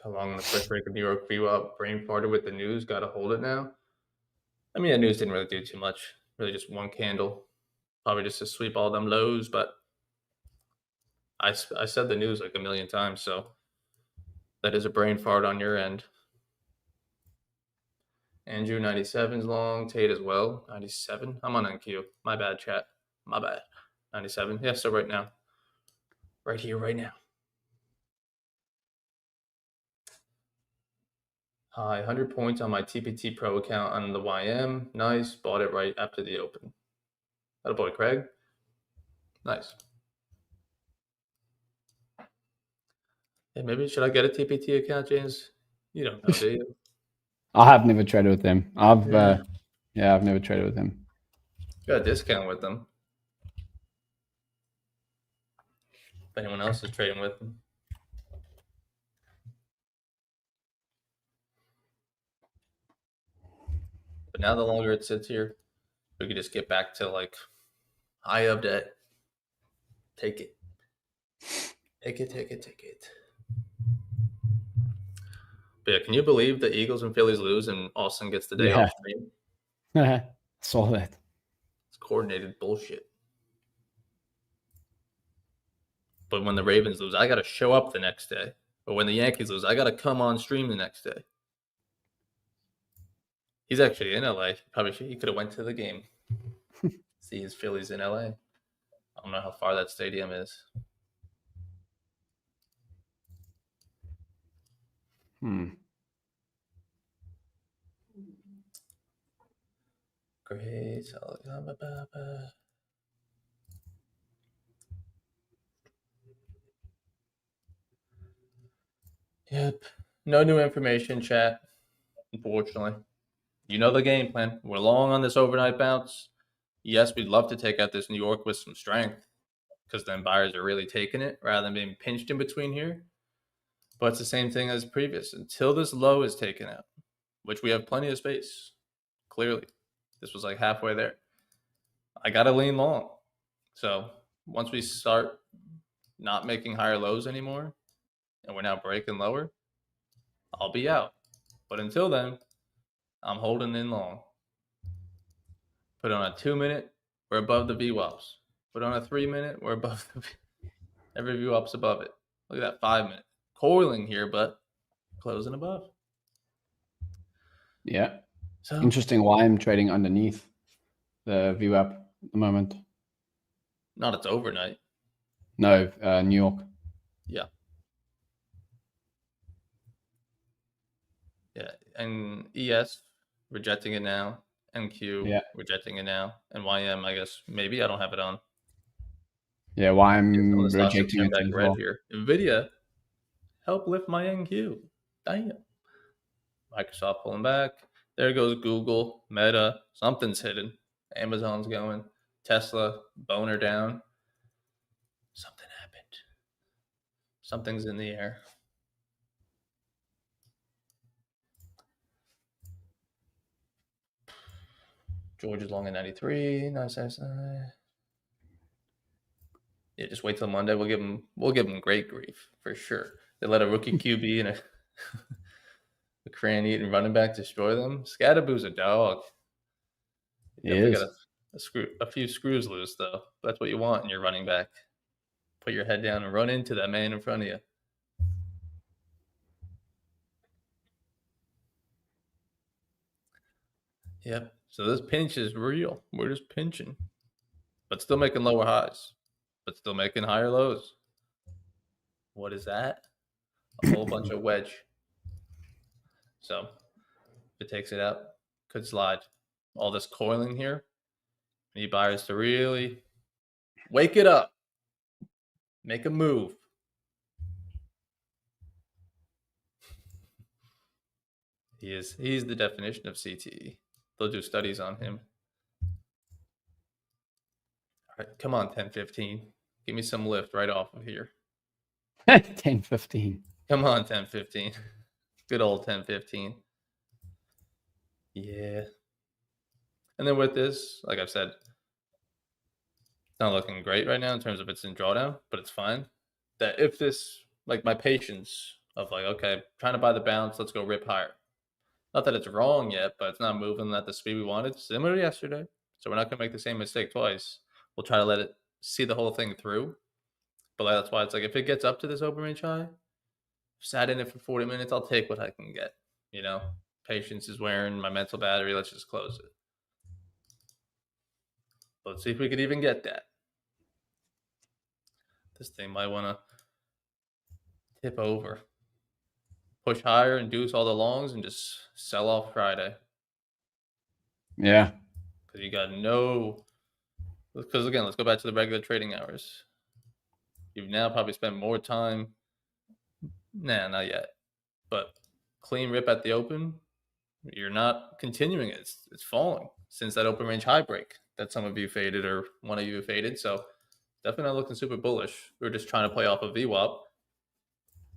Along the first break of New York view up, brain farted with the news, got to hold it now. I mean, the news didn't really do too much. Really just one candle. Probably just to sweep all them lows, but I said the news like a million times, so that is a brain fart on your end. Andrew 97's long, Tate as well. 97. I'm on NQ. My bad, chat. My bad. 97. Yeah, so right now. Right here, right now. Hi, 100 points on my TPT Pro account on the YM. Nice. Bought it right after the open. Boy, Craig. Nice. Hey, maybe should I get a TPT account, James? You don't know, do you? I have never traded with them. I've never traded with them. Got a discount with them. If anyone else is trading with them. But now the longer it sits here, we could just get back to like high of debt. Take it. Take it. But yeah, can you believe the Eagles and Phillies lose and Austin gets the day off stream? Saw that. It's coordinated bullshit. But when the Ravens lose, I got to show up the next day. Or when the Yankees lose, I got to come on stream the next day. He's actually in LA. He could have went to the game. See his Phillies in LA. I don't know how far that stadium is. Great. Yep. No new information, chat. Unfortunately. You know the game plan. We're long on this overnight bounce. Yes, we'd love to take out this New York with some strength because then buyers are really taking it rather than being pinched in between here. But it's the same thing as previous. Until this low is taken out, which we have plenty of space, clearly. This was like halfway there. I got to lean long. So once we start not making higher lows anymore and we're now breaking lower, I'll be out. But until then, I'm holding in long. Put on a 2-minute, we're above the VWAPs. Put on a 3-minute, we're above every VWAP's above it. Look at that 5-minute. Coiling here, but closing above. Yeah. So interesting why I'm trading underneath the VWAP at the moment. Not it's overnight. No, New York. Yeah. Yeah. And ES rejecting it now. NQ rejecting it now. And YM, I guess maybe I don't have it on. Yeah, YM rejecting it as well. Here. NVIDIA, help lift my NQ. Damn. Microsoft pulling back. There goes Google, Meta. Something's hidden. Amazon's going. Tesla, boner down. Something happened. Something's in the air. George is long at 93. Nice. Yeah, just wait till Monday. We'll give them great grief for sure. They let a rookie QB and a crayon-eating running back destroy them. Scadaboo's a dog. You got a few screws loose though. That's what you want in your running back. Put your head down and run into that man in front of you. Yep. So this pinch is real. We're just pinching, but still making lower highs, but still making higher lows. What is that? A whole bunch of wedge. So if it takes it out, could slide. All this coiling here. Need buyers to really wake it up. Make a move. He's the definition of CTE. They'll do studies on him. All right, come on, 10-15. Give me some lift right off of here. 10-15. Come on, 10-15. Good old 10-15. Yeah. And then with this, like I've said, it's not looking great right now in terms of it's in drawdown, but it's fine. That if this, like my patience of like, okay, trying to buy the bounce, let's go rip higher. Not that it's wrong yet, but it's not moving at the speed we wanted. Similar to yesterday. So we're not going to make the same mistake twice. We'll try to let it see the whole thing through. But that's why it's like, if it gets up to this open range high, sat in it for 40 minutes, I'll take what I can get. You know, patience is wearing my mental battery. Let's just close it. Let's see if we could even get that. This thing might want to tip over. Push higher, induce all the longs, and just sell off Friday. Yeah. Because you got no because again, let's go back to the regular trading hours. You've now probably spent more time. Nah, not yet. But clean rip at the open, you're not continuing it. It's falling since that open range high break that some of you faded or one of you faded. So definitely not looking super bullish. We're just trying to play off a VWAP.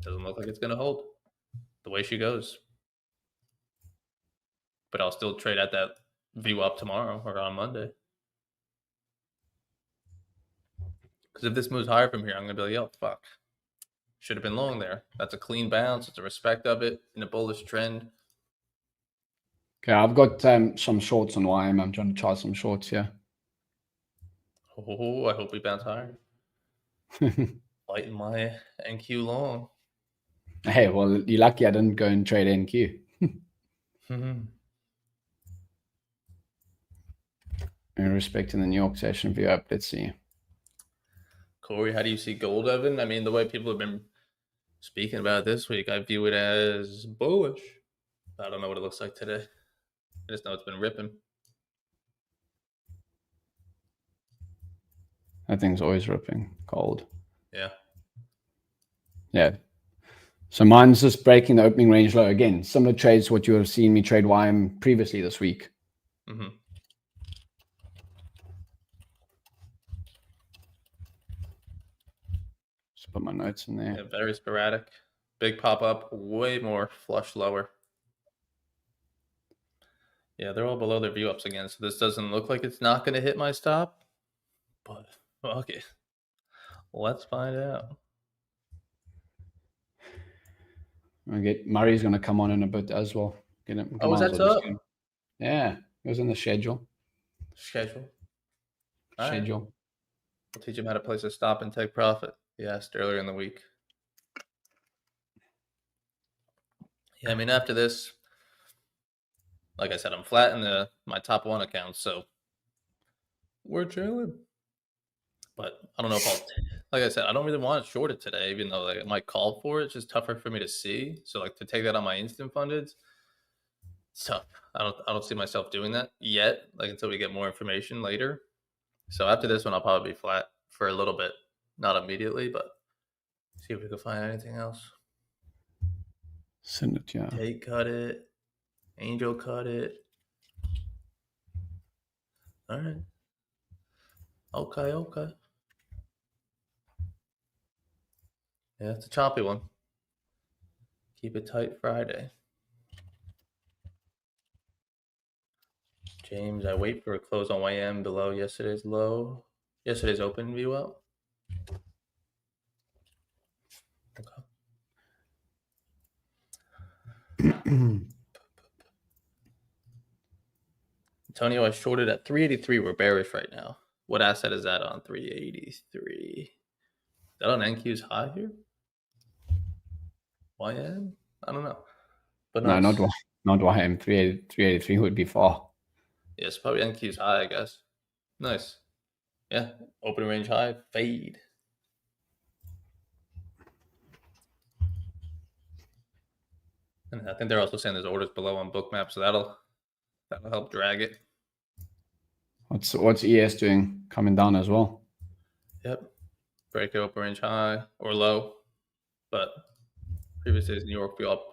Doesn't look like it's going to hold the way she goes. But I'll still trade at that VWAP tomorrow or on Monday. Because if this moves higher from here, I'm going to be like, yo, fuck. Should have been long there. That's a clean bounce. It's a respect of it in a bullish trend. Okay, I've got some shorts on YM. I'm trying to try some shorts here. Oh, I hope we bounce higher. Fighting my NQ long. Hey, well, you're lucky I didn't go and trade NQ. Mm-hmm. In respect to the New York session view up, let's see. Corey, how do you see gold, Evan? I mean, the way people have been speaking about it this week, I view it as bullish. I don't know what it looks like today. I just know it's been ripping. That thing's always ripping gold. Yeah. Yeah. So mine's just breaking the opening range low again. Similar trades to what you have seen me trade YM previously this week. Mm-hmm. Just put my notes in there. Yeah, very sporadic. Big pop up, way more flush lower. Yeah, they're all below their view ups again, so this doesn't look like it's not going to hit my stop. But okay, let's find out. Murray's going to come on in a bit as well. Oh, is that up? Yeah, it was in the schedule. Schedule. Schedule. Right. We'll teach him how to place a stop and take profit. He asked earlier in the week. Yeah, I mean, after this, like I said, I'm flat in my top one accounts, so we're chilling. But I don't know if I'll, like I said, I don't really want to short it today, even though like, it might call for it. It's just tougher for me to see. So like to take that on my instant funded, it's tough. I don't see myself doing that yet, like until we get more information later. So after this one, I'll probably be flat for a little bit, not immediately, but see if we can find anything else. Send it, yeah. Take cut it. Angel cut it. All right. Okay. Yeah, it's a choppy one. Keep it tight Friday. James, I wait for a close on YM below yesterday's low. Yesterday's open view out. Okay. Antonio, I shorted at 383. We're bearish right now. What asset is that on 383? Is that on NQ's high here? YM? I don't know. But no, not YM. 383 would be far. Yeah, it's probably NQ's high, I guess. Nice. Yeah, opening range high, fade. And I think they're also saying there's orders below on Bookmap, so that'll help drag it. What's ES doing? Coming down as well. Yep. Break open range high or low. But previous days New York be up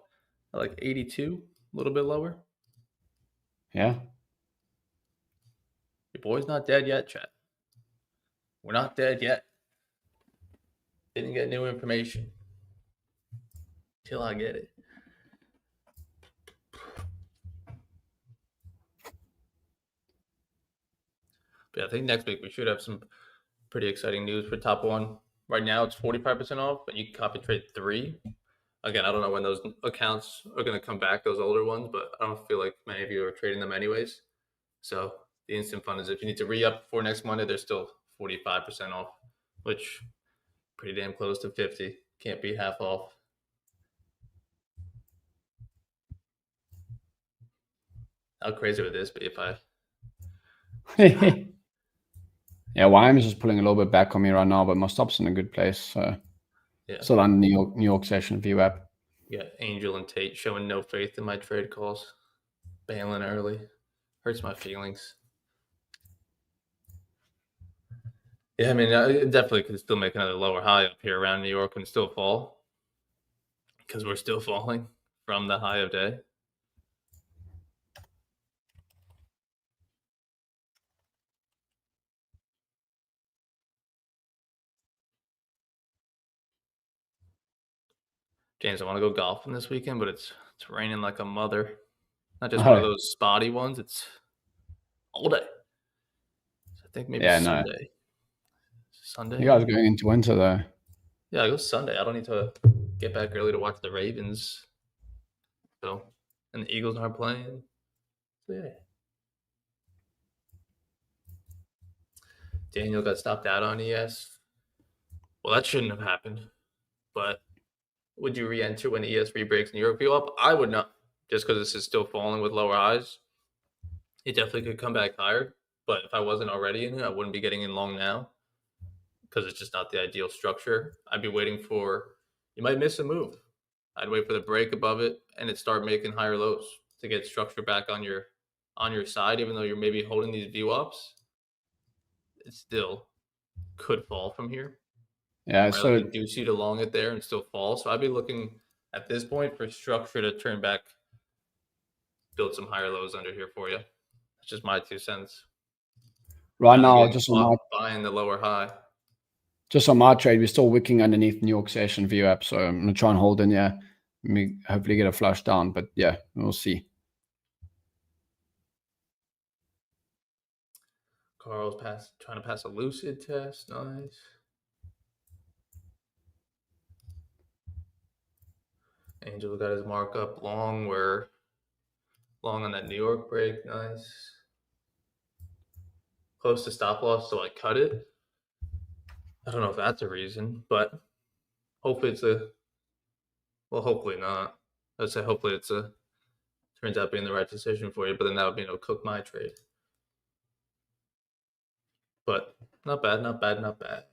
at like 82, a little bit lower. Yeah. Your boy's not dead yet, chat. We're not dead yet. Didn't get new information. Till I get it. But yeah, I think next week we should have some pretty exciting news for top one. Right now it's 45% off, but you can copy trade 3. Again, I don't know when those accounts are going to come back, those older ones, but I don't feel like many of you are trading them anyways. So the instant fund is if you need to re-up for next Monday, they're still 45% off, which pretty damn close to 50. Can't be half off. How crazy would this be if I... Yeah, YM is just pulling a little bit back on me right now, but my stop's in a good place. So yeah. Still on New York session view app. Yeah, Angel and Tate showing no faith in my trade calls. Bailing early. Hurts my feelings. Yeah, I mean, it definitely could still make another lower high up here around New York and still fall because we're still falling from the high of day. James, I want to go golfing this weekend, but it's raining like a mother. Not just one of Oh, those spotty ones. It's all day. So I think maybe yeah, no. Sunday. You guys are Sunday. going into winter though. Yeah, I go Sunday. I don't need to get back early to watch the Ravens. So, and the Eagles aren't playing. So, yeah. Daniel got stopped out on ES. Well, that shouldn't have happened. But would you re-enter when ES re-breaks New York view up? I would not, just because this is still falling with lower highs. It definitely could come back higher. But if I wasn't already in it, I wouldn't be getting in long now because it's just not the ideal structure. I'd be waiting for, you might miss a move. I'd wait for the break above it and it start making higher lows to get structure back on your side, even though you're maybe holding these view ups. It still could fall from here. Yeah, Right, like so induce you to long it there and still fall. So I'd be looking at this point for structure to turn back, build some higher lows under here for you. That's just my 2 cents. right Rather now, getting bought, buying the lower high. just on my trade, we're still wicking underneath New York session view app. So I'm gonna try and hold in. Yeah, me hopefully get a flush down. But yeah, we'll see. Carl's trying to pass a lucid test. Nice. Angel got his markup long. We're long on that New York break. Nice. Close to stop loss, so I cut it. I don't know if that's a reason, but hopefully hopefully not. I'd say hopefully turns out being the right decision for you, but then that would be cook my trade. But not bad, not bad, not bad.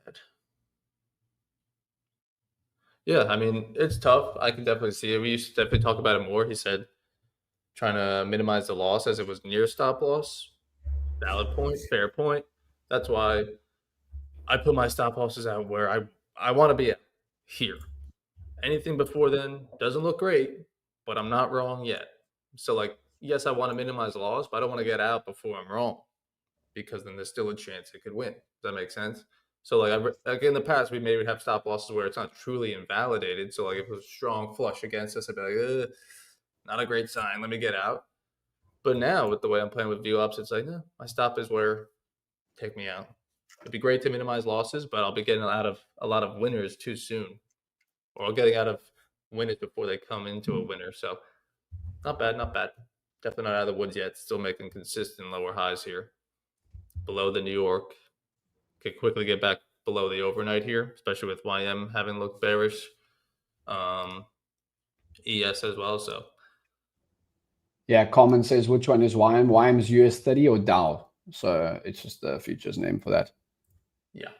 Yeah, I mean, it's tough. I can definitely see it. We used to definitely talk about it more. He said trying to minimize the loss as it was near stop loss. Valid point, fair point. That's why I put my stop losses out where I want to be at here. Anything before then doesn't look great, but I'm not wrong yet. So, like, yes, I want to minimize loss, but I don't want to get out before I'm wrong because then there's still a chance it could win. Does that make sense? So, like in the past, we maybe have stop losses where it's not truly invalidated. So, like, if it was a strong flush against us, I'd be like, not a great sign. Let me get out. But now, with the way I'm playing with view ups, it's like, no, my stop is where take me out. It'd be great to minimize losses, but I'll be getting out of a lot of winners too soon, or I'll getting out of winners before they come into a winner. So, not bad, not bad. Definitely not out of the woods yet. Still making consistent lower highs here. Below the New York. Could quickly get back below the overnight here, especially with YM having looked bearish. ES as well. So Yeah, Common says which one is YM? YM is US30 or Dow. So it's just the futures name for that. yeah.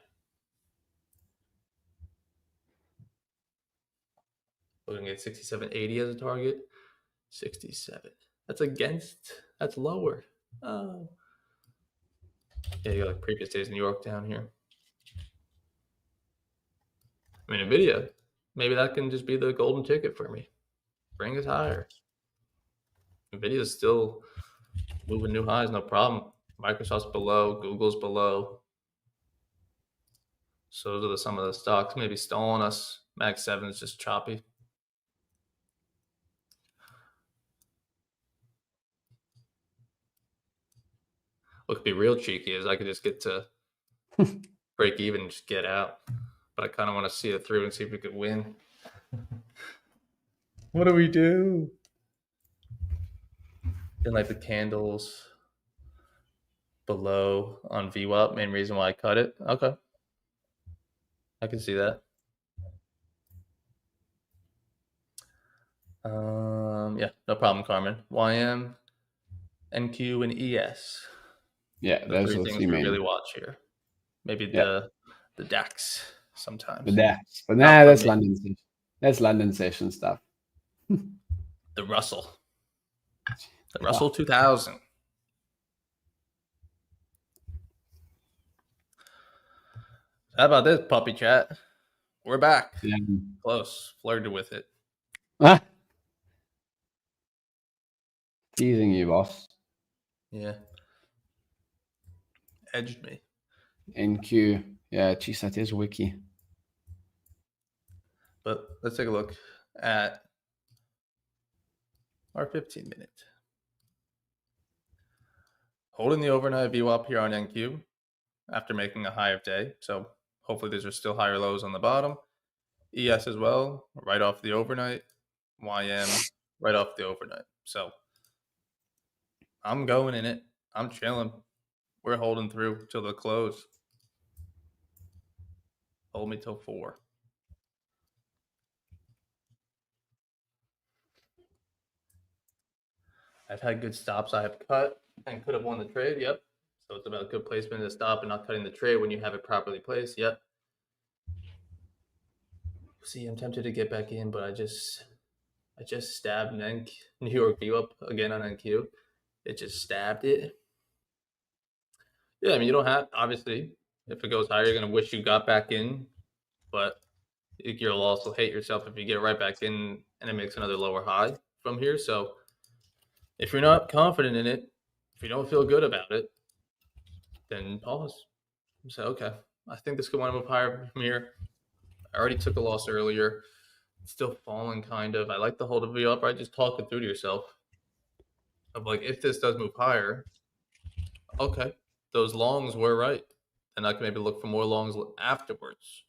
Looking at 67.80 as a target. 67. That's lower. Oh. Yeah, you got like previous days in New York down here. I mean, NVIDIA, maybe that can just be the golden ticket for me. Bring us higher. NVIDIA's still moving new highs, no problem. Microsoft's below, Google's below. So those are some of the stocks maybe stalling us. Mag 7 is just choppy. What could be real cheeky is I could just get to break even and just get out. But I kind of want to see it through and see if we could win. What do we do? Didn't like the candles below on VWAP. Main reason why I cut it. Okay. I can see that. Yeah, no problem, Carmen. YM, NQ, and ES. Yeah, The those three are the things three we main. really watch here. Maybe Yeah. the DAX sometimes. But Not that's for me. London session. That's London session stuff. The Russell. The Russell 2000. How about this, puppy chat? We're back. Yeah. Close. Flirted with it. Ah, teasing you, boss. Yeah. Edged me. NQ. Yeah, geez, that is wiki. But let's take a look at our 15-minute. Holding the overnight VWAP here on NQ after making a high of day. So hopefully these are still higher lows on the bottom. ES as well, right off the overnight. YM, right off the overnight. So I'm going in it. I'm chilling. We're holding through till the close. Hold me till 4. I've had good stops I have cut and could have won the trade. Yep. So it's about good placement of the stop and not cutting the trade when you have it properly placed. Yep. See, I'm tempted to get back in, but I just stabbed New York view up again on NQ. It just stabbed it. Yeah, I mean, you don't have, obviously, if it goes higher, you're going to wish you got back in, but you'll also hate yourself if you get right back in and it makes another lower high from here. So if you're not confident in it, if you don't feel good about it, then pause. Say, okay, I think this could want to move higher from here. I already took a loss earlier. It's still falling kind of. I like the hold of you up, right? Just talk it through to yourself of like, if this does move higher, okay, those longs were right. And I can maybe look for more longs afterwards.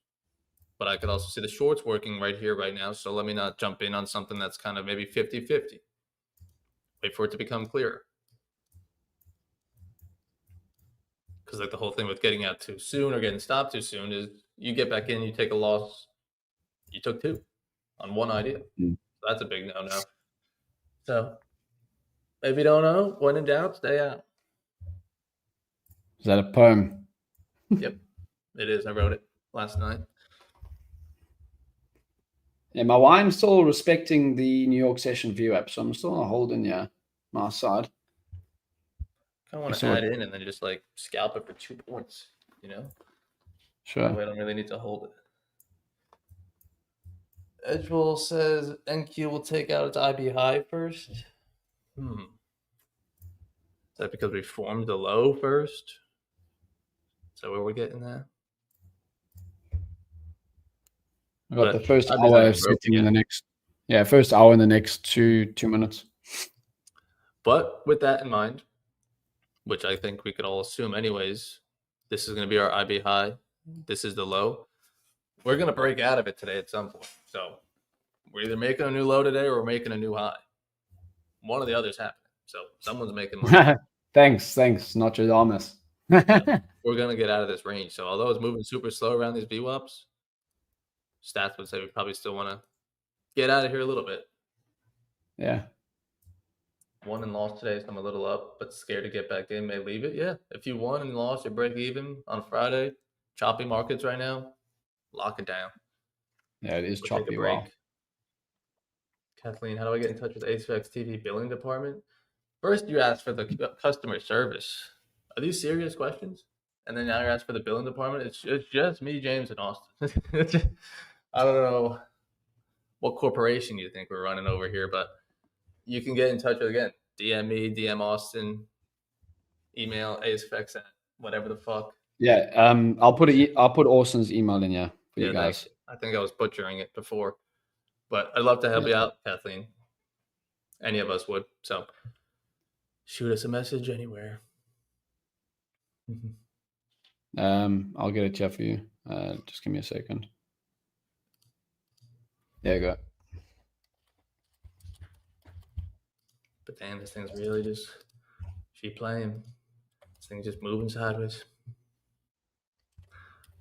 But I could also see the shorts working right here, right now. So let me not jump in on something that's kind of maybe 50-50. Wait for it to become clearer. Because like the whole thing with getting out too soon or getting stopped too soon is you get back in, you take a loss. You took 2 on one idea. Mm. So that's a big no-no. So if you don't know, when in doubt, stay out. Is that a poem? Yep, it is. I wrote it last night. Yeah, my wine's still respecting the New York session view app, so I'm still not holding my side. I want to add in and then just like scalp it for 2 points, you know? Sure. That way I don't really need to hold it. Edgewell says NQ will take out its IB high first. Is that because we formed the low first? Is that where we're getting that? I got the first hour setting in the next. Yeah, first hour in the next 2 minutes. But with that in mind, which I think we could all assume anyways, this is going to be our IB high. This is the low. We're going to break out of it today at some point. So we're either making a new low today or we're making a new high. One or the other's happening. So someone's making money. Thanks, Nostradamus. Yeah, we're going to get out of this range. So although it's moving super slow around these VWAPs, stats would say we probably still want to get out of here a little bit. Yeah. Won and lost today, so I'm a little up, but scared to get back in, may leave it. Yeah, if you won and lost, you break even on Friday. Choppy markets right now, lock it down. Yeah, it is choppy. Wow. Kathleen, how do I get in touch with ASFX TV billing department? First, you asked for the customer service. Are these serious questions? And then now you're asking for the billing department? It's just me, James, and Austin. I don't know what corporation you think we're running over here, but you can get in touch with, again, DM me, DM Austin, email ASFX at whatever the fuck. Yeah, I'll put Austin's email in here for you guys. I think I was butchering it before, but I'd love to help you out, Kathleen. Any of us would. So shoot us a message anywhere. I'll get it here for you. Just give me a second. There you go. But damn, this thing's really just playing. This thing's just moving sideways.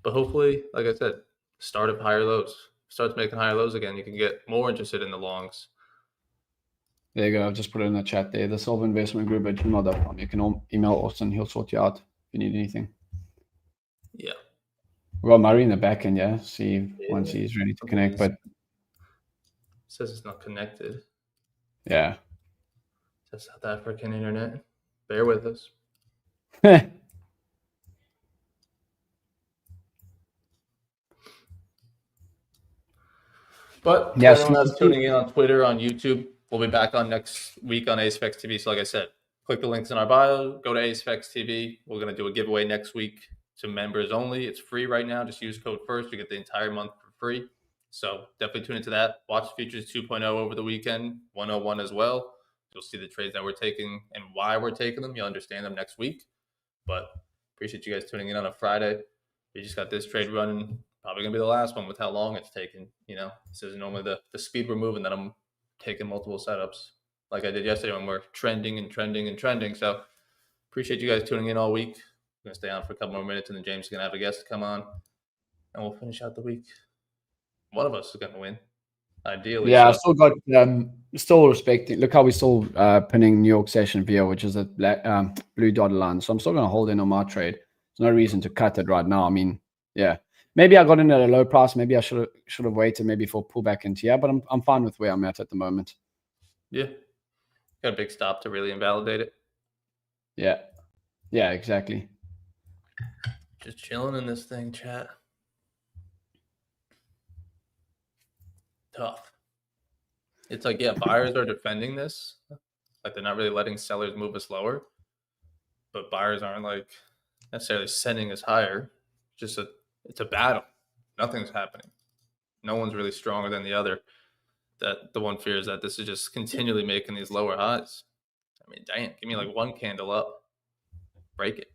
But hopefully, like I said, start of higher lows. Starts making higher lows again. You can get more interested in the longs. There you go. I've just put it in the chat there. The Silver Investment Group at gmail.com. You can email Austin. He'll sort you out if you need anything. Yeah. We've got Murray in the back end, yeah. See once he's ready to connect, but it says it's not connected. Yeah. It's South African internet. Bear with us. But Yeah, everyone that's tuning in on Twitter, on YouTube, we'll be back on next week on AceFX TV. So like I said, click the links in our bio, go to AceFX TV. We're going to do a giveaway next week to members only. It's free right now. Just use code FIRST. You get the entire month for free. So definitely tune into that. Watch Futures 2.0 over the weekend, 101 as well. You'll see the trades that we're taking and why we're taking them. You'll understand them next week. But appreciate you guys tuning in on a Friday. We just got this trade running. Probably going to be the last one with how long it's taken. This is normally the speed we're moving that I'm taking multiple setups like I did yesterday when we're trending and trending and trending. So appreciate you guys tuning in all week. I'm going to stay on for a couple more minutes, and then James is going to have a guest come on, and we'll finish out the week. One of us is going to win, ideally. Yeah, I still got still respecting. Look how we're still pinning New York Session VIA, which is a blue dotted line. So I'm still going to hold in on my trade. There's no reason to cut it right now. I mean, yeah, maybe I got in at a low price. Maybe I should have waited maybe for a pullback into but I'm fine with where I'm at the moment. Yeah, got a big stop to really invalidate it. Yeah, exactly. Just chilling in this thing, chat. Tough. It's like, yeah, buyers are defending this. Like, they're not really letting sellers move us lower. But buyers aren't, like, necessarily sending us higher. It's a battle. Nothing's happening. No one's really stronger than the other. That the one fear is that this is just continually making these lower highs. I mean, dang, give me like one candle up. Break it.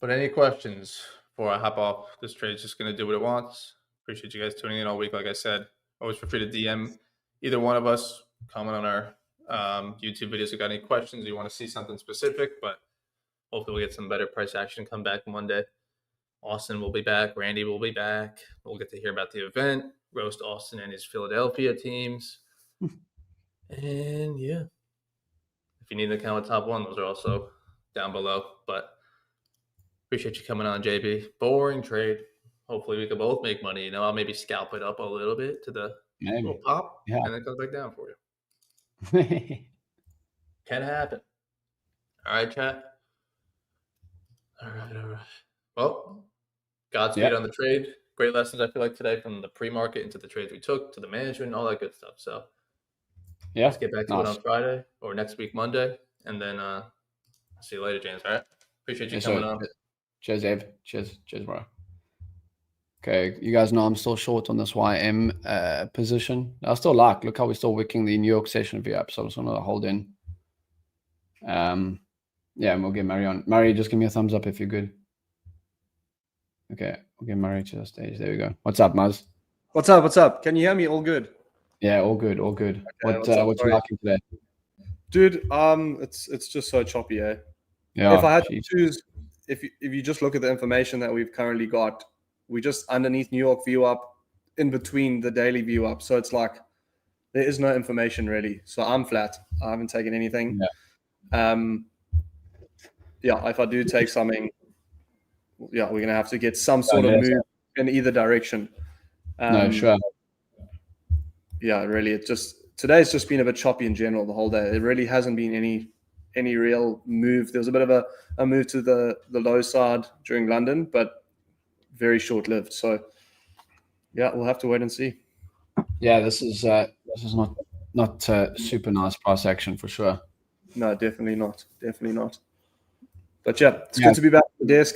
But any questions before I hop off? This trade's just going to do what it wants. Appreciate you guys tuning in all week. Like I said, always feel free to DM either one of us. Comment on our YouTube videos if you got any questions, you want to see something specific. But hopefully we'll get some better price action come back Monday. Austin will be back. Randy will be back. We'll get to hear about the event, roast Austin and his Philadelphia teams. And yeah, if you need an account with Top One, those are also down below. But appreciate you coming on, JB. Boring trade. Hopefully we can both make money. I'll maybe scalp it up a little bit to the little pop, and then come back down for you. Can happen. All right, chat. All right. Well, Godspeed on the trade. Great lessons, I feel like, today, from the pre-market into the trades we took to the management, all that good stuff. So let's get back to it on Friday or next week, Monday. And then see you later, James. All right. Appreciate you coming on. Cheers, Ev. Cheers, bro. Okay, you guys know I'm still short on this YM position. I still look how we're still wicking the New York Session VIA up. So I'm just going to hold in. And we'll get Murray on. Murray, just give me a thumbs up if you're good. Okay, we'll get Murray to the stage. There we go. What's up, Muzz? What's up? Can you hear me? All good? Yeah, all good. Okay, what's you liking today? Dude, it's just so choppy, eh? Yeah. If I had to choose, if you just look at the information that we've currently got, we just underneath New York view up, in between the daily view up. So it's like there is no information really. So I'm flat. I haven't taken anything. If I do take something, we're gonna have to get some sort of move in either direction. No, sure. Yeah, really. Today's just been a bit choppy in general the whole day. There really hasn't been any real move. There was a bit of a move to the low side during London, but very short-lived. So we'll have to wait and see. Yeah, this is not super nice price action for sure. No, definitely not. But it's good to be back at the desk.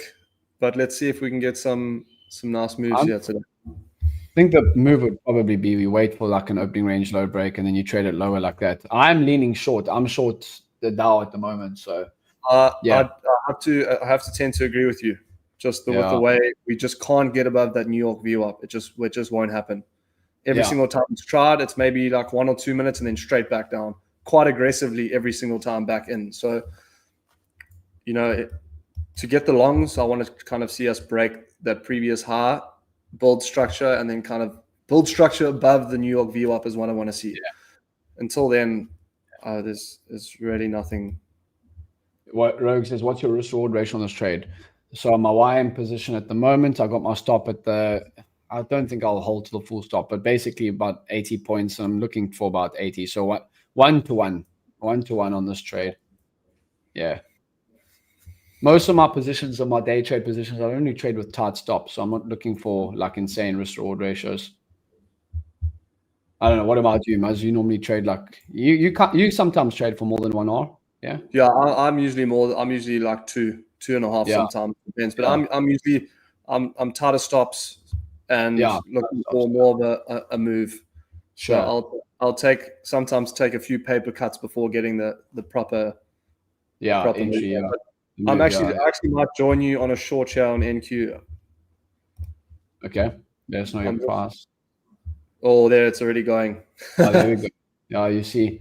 But let's see if we can get some nice moves here today. I think the move would probably be we wait for like an opening range low break and then you trade it lower like that. I'm leaning short. I'm short the Dow at the moment. So I have to tend to agree with you. Just with the way we just can't get above that New York view up. It just won't happen. Every single time it's tried, it's maybe like 1 or 2 minutes and then straight back down quite aggressively every single time back in. So, to get the longs, I want to kind of see us break that previous high, build structure, and then kind of build structure above the New York view up is what I want to see. Yeah. Until then, there's really nothing. What Rogue says, what's your risk reward ratio on this trade? So my YM position at the moment, I got my stop at I don't think I'll hold to the full stop, but basically about 80 points. I'm looking for about 80. So 1 to 1 on this trade. Yeah. Most of my positions are my day trade positions. I only trade with tight stops, so I'm not looking for like insane risk reward ratios. I don't know. What about you, Maz? You normally trade like you sometimes trade for more than 1 hour. Yeah. Yeah, I'm usually more. I'm usually like two and a half Yeah. sometimes, depends. But Yeah. I'm usually I'm tighter stops and Yeah, looking tighter for stops, more of a move. Sure. So I'll sometimes take a few paper cuts before getting the proper proper move. entry. Yeah. But I Yeah. actually might join you on a short show on NQ. Okay. There's no I'm- price. Oh, there it's already going. Oh, there we go. Yeah, you see,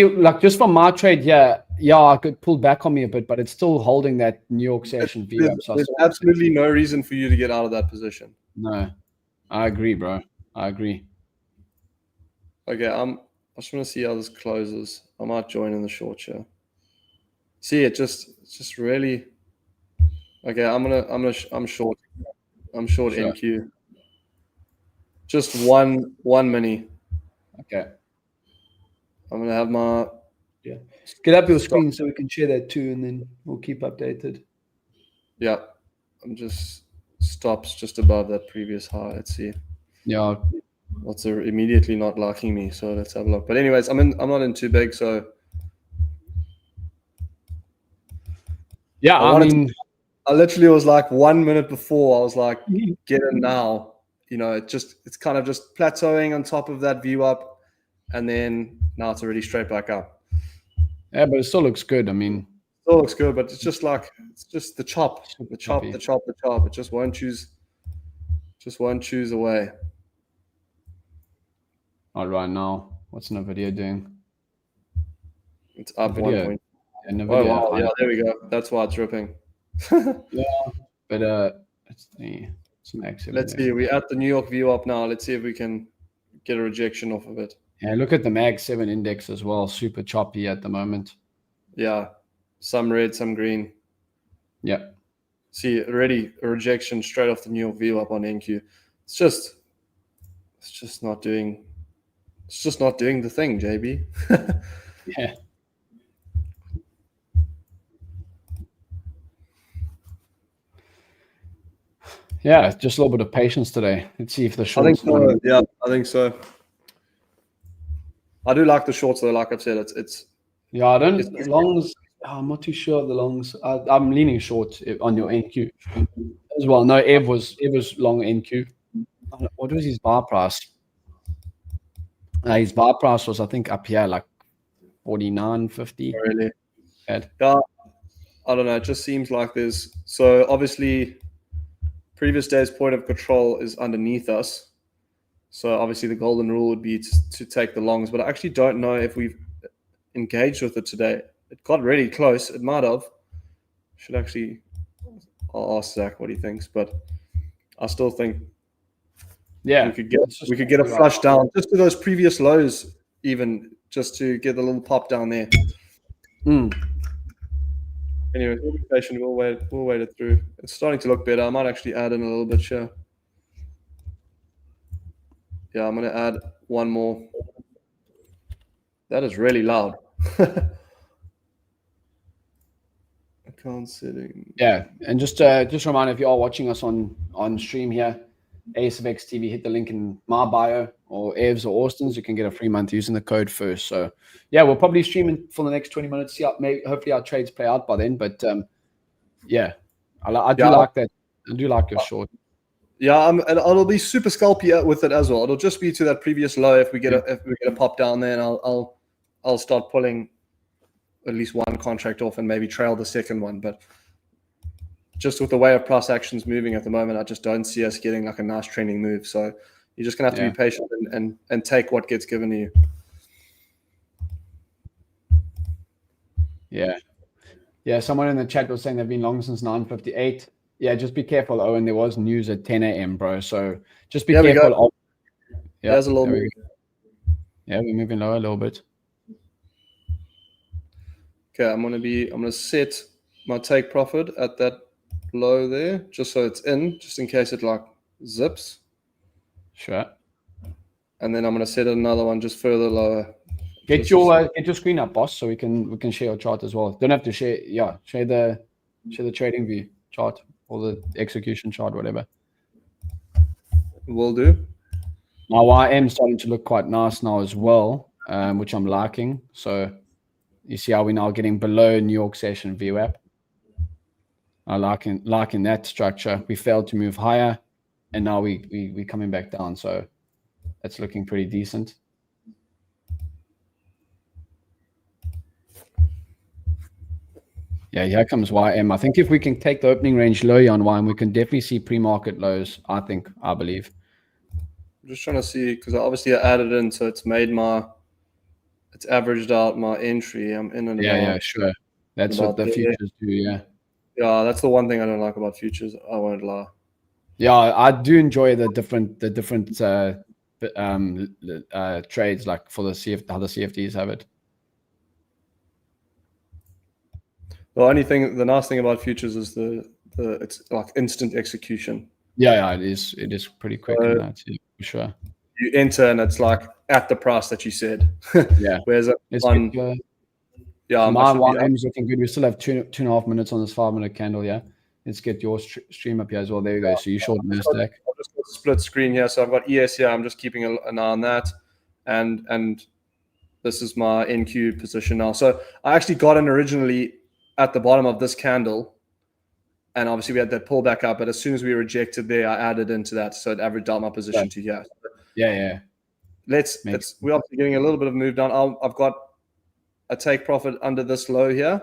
like just from my trade, yeah, I could pull back on me a bit, but it's still holding that New York session view. There's absolutely no reason for you to get out of that position. No, I agree, bro. I agree. Okay, I just want to see how this closes. I might join in the short show. See, it's just really. Okay, I'm short. I'm short Sure. NQ. Just one mini. Okay. I'm gonna have my Get up your screen so we can share that too, and then we'll keep updated. yeah. I'm just stops just above that previous high. Let's see. Yeah. What's immediately not liking me? So let's have a look. But anyways, I'm not in too big, so Yeah, I mean, I literally was like 1 minute before. I was like, get in now. You know, it's kind of just plateauing on top of that view up, and then now it's already straight back up. yeah, but it still looks good. I mean, Still looks good, but it's just the chop. It just won't choose away. not right now. What's Nvidia doing? It's up Nvidia. 1 point. Yeah, Nvidia, Oh wow, yeah, there we go. That's why it's ripping. Yeah, but it's an accident. Let's see. We're at the New York view up now. Let's see if we can get a rejection off of it. Yeah, look at the Mag 7 index as well. Super choppy at the moment. Yeah, some red, some green. Yeah. See, already a rejection straight off the New York view up on NQ. It's just not doing the thing, JB. Yeah. Yeah, just a little bit of patience today. Let's see if the shorts. I think so. Yeah, I think so. I do like the shorts though. Like I've said, it's. Yeah, I don't. Longs. I'm not too sure of the longs. I'm leaning short on your NQ as well. No, Ev was long NQ. What was his bar price? His bar price was, I think, up here like 49.50. Really? Yeah, I don't know. It just seems like there's so obviously previous day's point of control is underneath us. So obviously the golden rule would be to take the longs, but I actually don't know if we've engaged with it today. It got really close. It might have. Should actually. I'll ask Zach what he thinks, but I still think. Yeah, we could get a flush down just to those previous lows, even just to get a little pop down there. Anyway, we'll be patient. We'll wait it through. It's starting to look better. I might actually add in a little bit here. Yeah, I'm gonna add one more. That is really loud. Account setting. Yeah, and just a reminder, if you are watching us on stream here, ASFX TV, hit the link in my bio or Ev's or Austin's. You can get a free month using the code first. So yeah, we'll probably stream for the next 20 minutes. See how, hopefully our trades play out by then. But yeah, I do like that. I do like your short. Yeah, and it'll be super scalpy with it as well. It'll just be to that previous low if we get a pop down there, and I'll start pulling at least one contract off and maybe trail the second one. But just with the way of price actions moving at the moment, I just don't see us getting like a nice trending move. So you're just gonna have to be patient and take what gets given to you. Yeah. Someone in the chat was saying they've been long since 9:58. Yeah, just be careful, Owen. There was news at 10 a.m., bro. So just be careful. Yeah, there's a little move. Yeah, we're moving lower a little bit. Okay, I'm gonna set my take profit at that low there, just so it's in, just in case it like zips. Sure. And then I'm gonna set another one just further lower. Get your screen up, boss, so we can share your chart as well. Don't have to share. Yeah, share the Share the trading view chart or the execution chart, whatever. Will do. My YM starting to look quite nice now as well, which I'm liking. So you see how we're now getting below New York session VWAP. I liking that structure. We failed to move higher, and now we coming back down. So that's looking pretty decent. Yeah, here comes YM. I think if we can take the opening range low on YM, we can definitely see pre-market lows. I believe. I'm just trying to see because obviously I added in, so it's averaged out my entry. I'm in and yeah, sure. That's what the futures do. Yeah. Yeah, that's the one thing I don't like about futures. I won't lie. Yeah, I do enjoy the different trades, like for the how the CFDs have it. The nice thing about futures is it's like instant execution. Yeah, it is pretty quick in that, for sure. You enter and it's like at the price that you said. Yeah. Whereas my YM is looking good. We still have 2.5 minutes on this 5-minute candle. Yeah. Let's get your stream up here as well. There you go. So you short Nasdaq. I've just got a split screen here. So I've got ES here. I'm just keeping an eye on that. And this is my NQ position now. So I actually got in originally at the bottom of this candle. And obviously we had that pullback up. But as soon as we rejected there, I added into that. So it averaged out my position to here. Yeah. We're obviously getting a little bit of move down. I've got a take profit under this low here.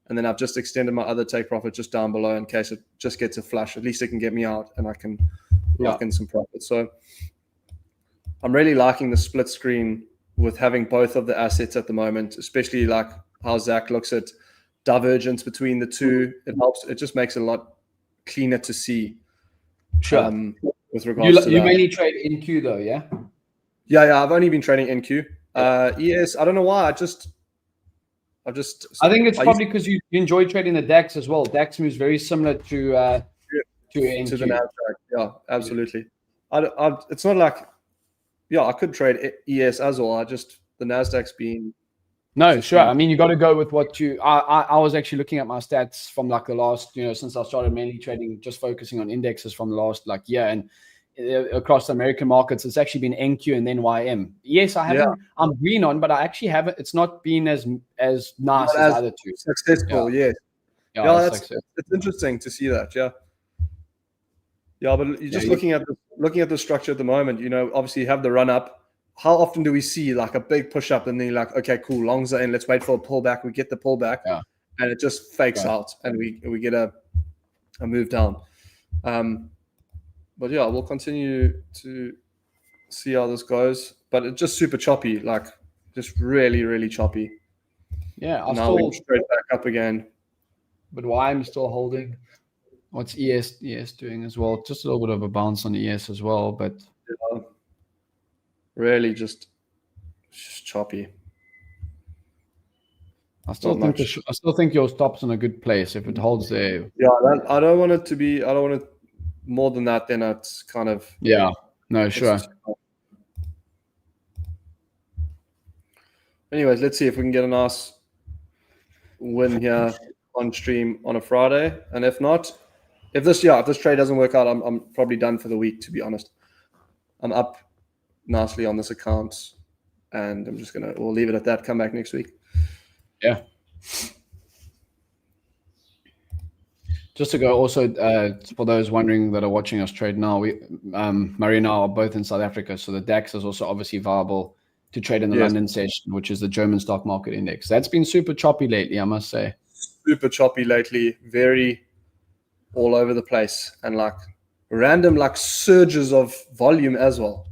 And then I've just extended my other take profit just down below in case it just gets a flush. At least it can get me out and I can lock in some profit. So I'm really liking the split screen with having both of the assets at the moment, especially like how Zach looks at divergence between the two. It helps. It just makes it a lot cleaner to see. Sure. With regards to you that. mainly trade NQ though, yeah? Yeah. I've only been trading NQ. ES, I don't know why. I think it's probably because you enjoy trading the DAX as well. DAX moves very similar to NQ. To the Nasdaq. Yeah, absolutely. It's not like, I could trade ES as well. The Nasdaq's been. No, sure. I mean, you got to go with what you. I was actually looking at my stats from like the last, since I started mainly trading, just focusing on indexes from the last year, and across the American markets, it's actually been NQ and then YM. Yes, I haven't. Yeah. I'm green on, but I actually haven't. It's not been as nice as either two. Successful, yes. Yeah, it's interesting to see that. Yeah. Yeah, but you're just looking at the structure at the moment. Obviously you have the run up. How often do we see like a big push up and then you're like, okay, cool, longs are in. Let's wait for a pullback. We get the pullback, and it just fakes out, and we get a move down. But we'll continue to see how this goes. But it's just super choppy, like just really, really choppy. Yeah, now we're straight back up again. But why I'm still holding. What's ES doing as well? Just a little bit of a bounce on ES as well, but really just choppy. I still think your stop's in a good place if it holds there. Yeah, I don't want it to be. I don't want it more than that. Then it's kind of sure. Anyways, let's see if we can get a nice win here on stream on a Friday, and if not, if this trade doesn't work out, I'm probably done for the week. To be honest, I'm up nicely on this account, and we'll leave it at that. Come back next week. Yeah. Just to go also, for those wondering that are watching us trade now, we Murray and I are both in South Africa, so the DAX is also obviously viable to trade in the London session, which is the German stock market index. That's been super choppy lately, I must say. Super choppy lately, very all over the place, and like random surges of volume as well.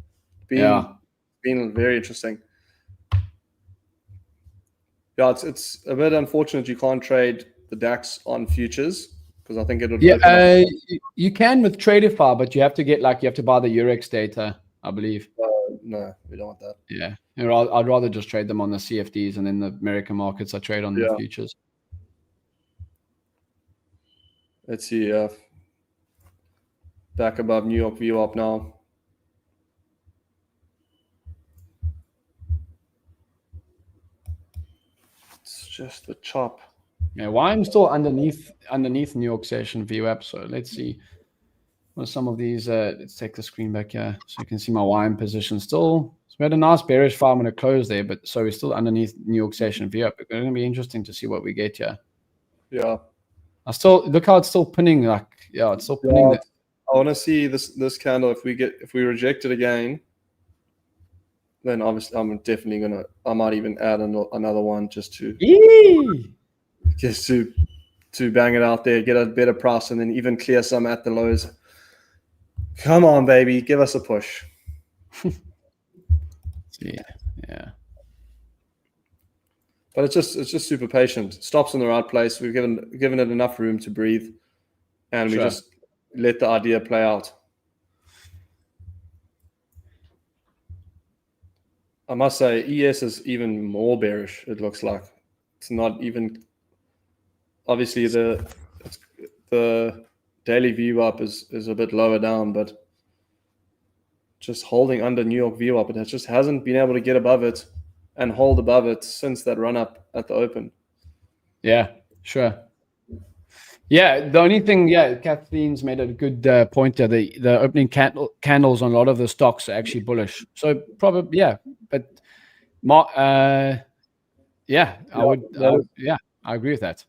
Been very interesting. Yeah, it's a bit unfortunate you can't trade the DAX on futures because I think it would. You can with Tradify, but you have to buy the Eurex data, I believe. No, we don't want that. Yeah, I'd rather just trade them on the CFDs, and then the American markets I trade on the futures. Let's see. Back above New York VWAP now. It's just the chop. Yeah, why I'm still underneath New York session VWAP. So let's see what are some of these. Let's take the screen back here so you can see my YM position still. So we had a nice bearish 5-minute close there, but so we're still underneath New York session VWAP. It's going to be interesting to see what we get here. Yeah. I still look how it's still pinning. It's still pinning. Yeah, I want to see this candle. If we reject it again, then obviously I might even add another one just to bang it out there, get a better price, and then even clear some at the lows. Come on, baby, give us a push. Yeah. But it's just super patient. Stops in the right place. We've given it enough room to breathe, and we just let the idea play out. I must say, ES is even more bearish. It looks like it's not even. Obviously, the daily VWAP is a bit lower down, but just holding under New York VWAP, it just hasn't been able to get above it and hold above it since that run up at the open. Yeah, sure. Yeah, the only thing, Kathleen's made a good point there. The opening candles on a lot of the stocks are actually bullish. So probably, but I agree with that.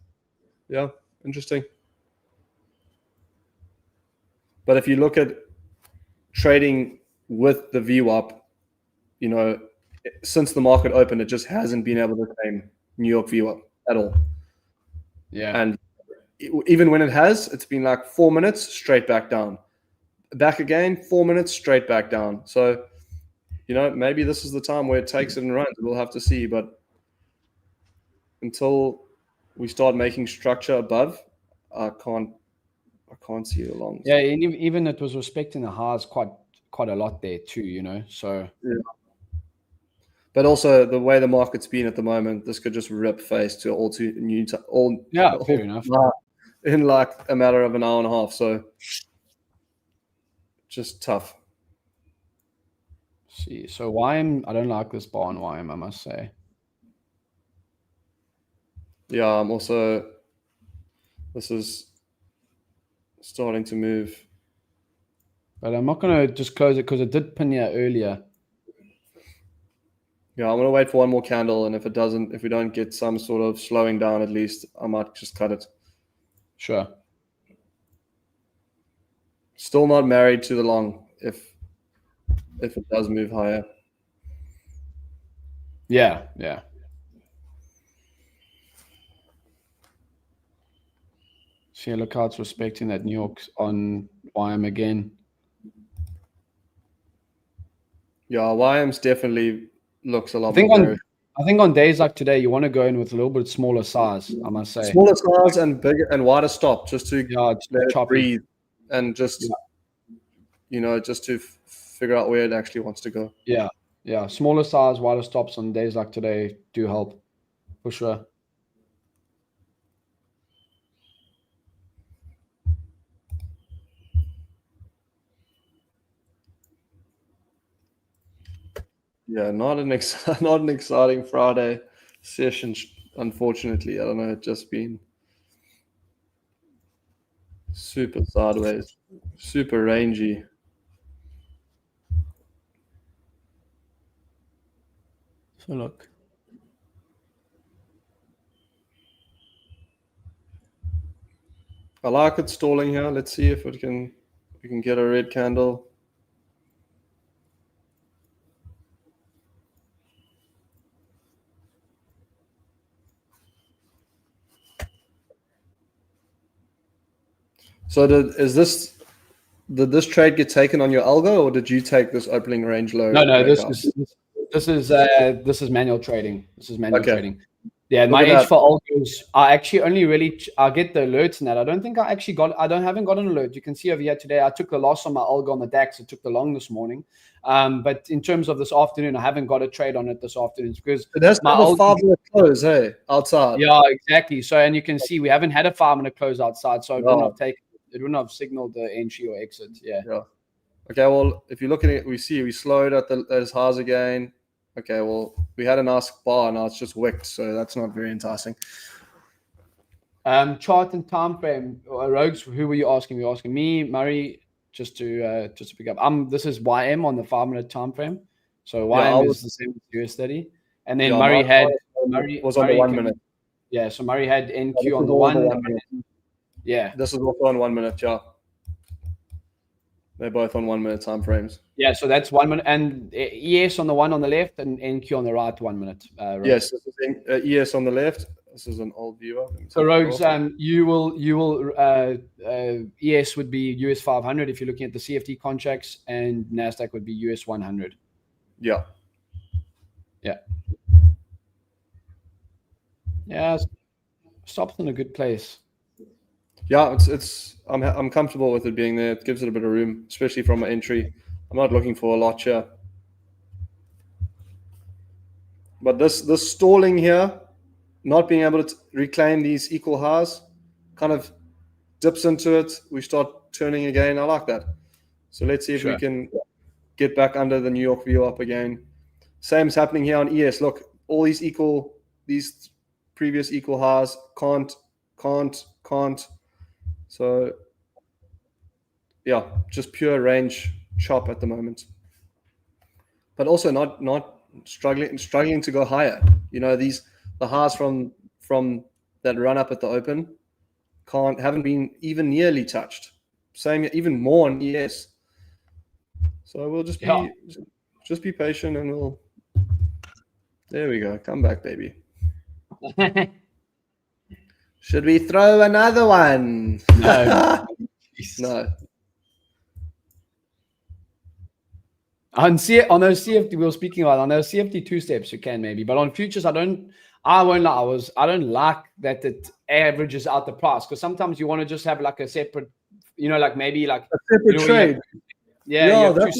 Yeah, interesting. But if you look at trading with the VWAP, since the market opened, it just hasn't been able to claim New York VWAP at all. Yeah. And even when it has, it's been like 4 minutes straight back down. Back again, 4 minutes straight back down. So, maybe this is the time where it takes it and runs. We'll have to see. But until we start making structure above, I can't see it along. Yeah, and even it was respecting the highs quite a lot there too, so. Yeah. But also the way the market's been at the moment, this could just rip face to fair enough. In like a matter of an hour and a half. So just tough. See, so YM, I don't like this bar on YM, I must say. Yeah, I'm also. This is starting to move. But I'm not going to just close it because it did pin here earlier. Yeah, I'm going to wait for one more candle, and if we don't get some sort of slowing down, at least I might just cut it. Sure. Still not married to the long if it does move higher. Yeah. See, look how it's respecting that New York on YM again. Yeah, YM's definitely looks a lot more. I think on days like today, you want to go in with a little bit smaller size, I must say. Smaller size and bigger and wider stop, just to let it breathe and just just to figure out where it actually wants to go. Yeah. Smaller size, wider stops on days like today do help, for sure. Yeah, not an exciting Friday session, unfortunately. I don't know, it's just been super sideways, super rangy. So look. I like it stalling here. Let's see if we can get a red candle. So did this trade get taken on your algo, or did you take this opening range low? No. This is manual trading. This is manual trading. Yeah, my edge for algos, I actually only I get the alerts in that. I don't think I actually haven't got an alert. You can see over here today, I took the loss on my algo on the DAX. I took the long this morning. But in terms of this afternoon, I haven't got a trade on it this afternoon because that's my 5-minute close, hey, outside. Yeah, exactly. So, and you can see we haven't had a 5-minute close outside, so it wouldn't have signaled the entry or exit. Yeah. Okay, well, if you're looking at it, we slowed at those highs again. Okay, well, we had a nice bar, now it's just wicked, so that's not very enticing. Chart and time frame. Rogues, who were you asking? Were you asking me, Murray? Just to pick up. This is YM on the 5-minute time frame. So YM is the same as US30, and then Murray was on the 1 minute. Yeah, so Murray had NQ on the 1 minute. Yeah, this is also on 1 minute. Yeah, they're both on 1 minute time frames. Yeah, so that's 1 minute, and ES on the one on the left, and NQ on the right, 1 minute. Yes, this is ES on the left. This is an old viewer. So Rogues, you will ES would be US 500 if you're looking at the CFD contracts, and Nasdaq would be US 100. Yeah. Stop's in a good place. Yeah, I'm comfortable with it being there. It gives it a bit of room, especially from an entry. I'm not looking for a lot here. But this stalling here, not being able to reclaim these equal highs, kind of dips into it. We start turning again. I like that. So let's see if we can get back under the New York view up again. Same's happening here on ES. Look, all these previous equal highs can't. So yeah, just pure range chop at the moment. But also not struggling to go higher. You know, the highs from that run up at the open haven't been even nearly touched. Same, even more on ES. So we'll just be patient, and there we go. Come back, baby. Should we throw another one? No. No. On those CFD we were speaking about, on those CFD 2 steps you can maybe, but on futures I won't lie, I don't like that it averages out the price, because sometimes you want to just have like a separate, like maybe like a separate trade. That's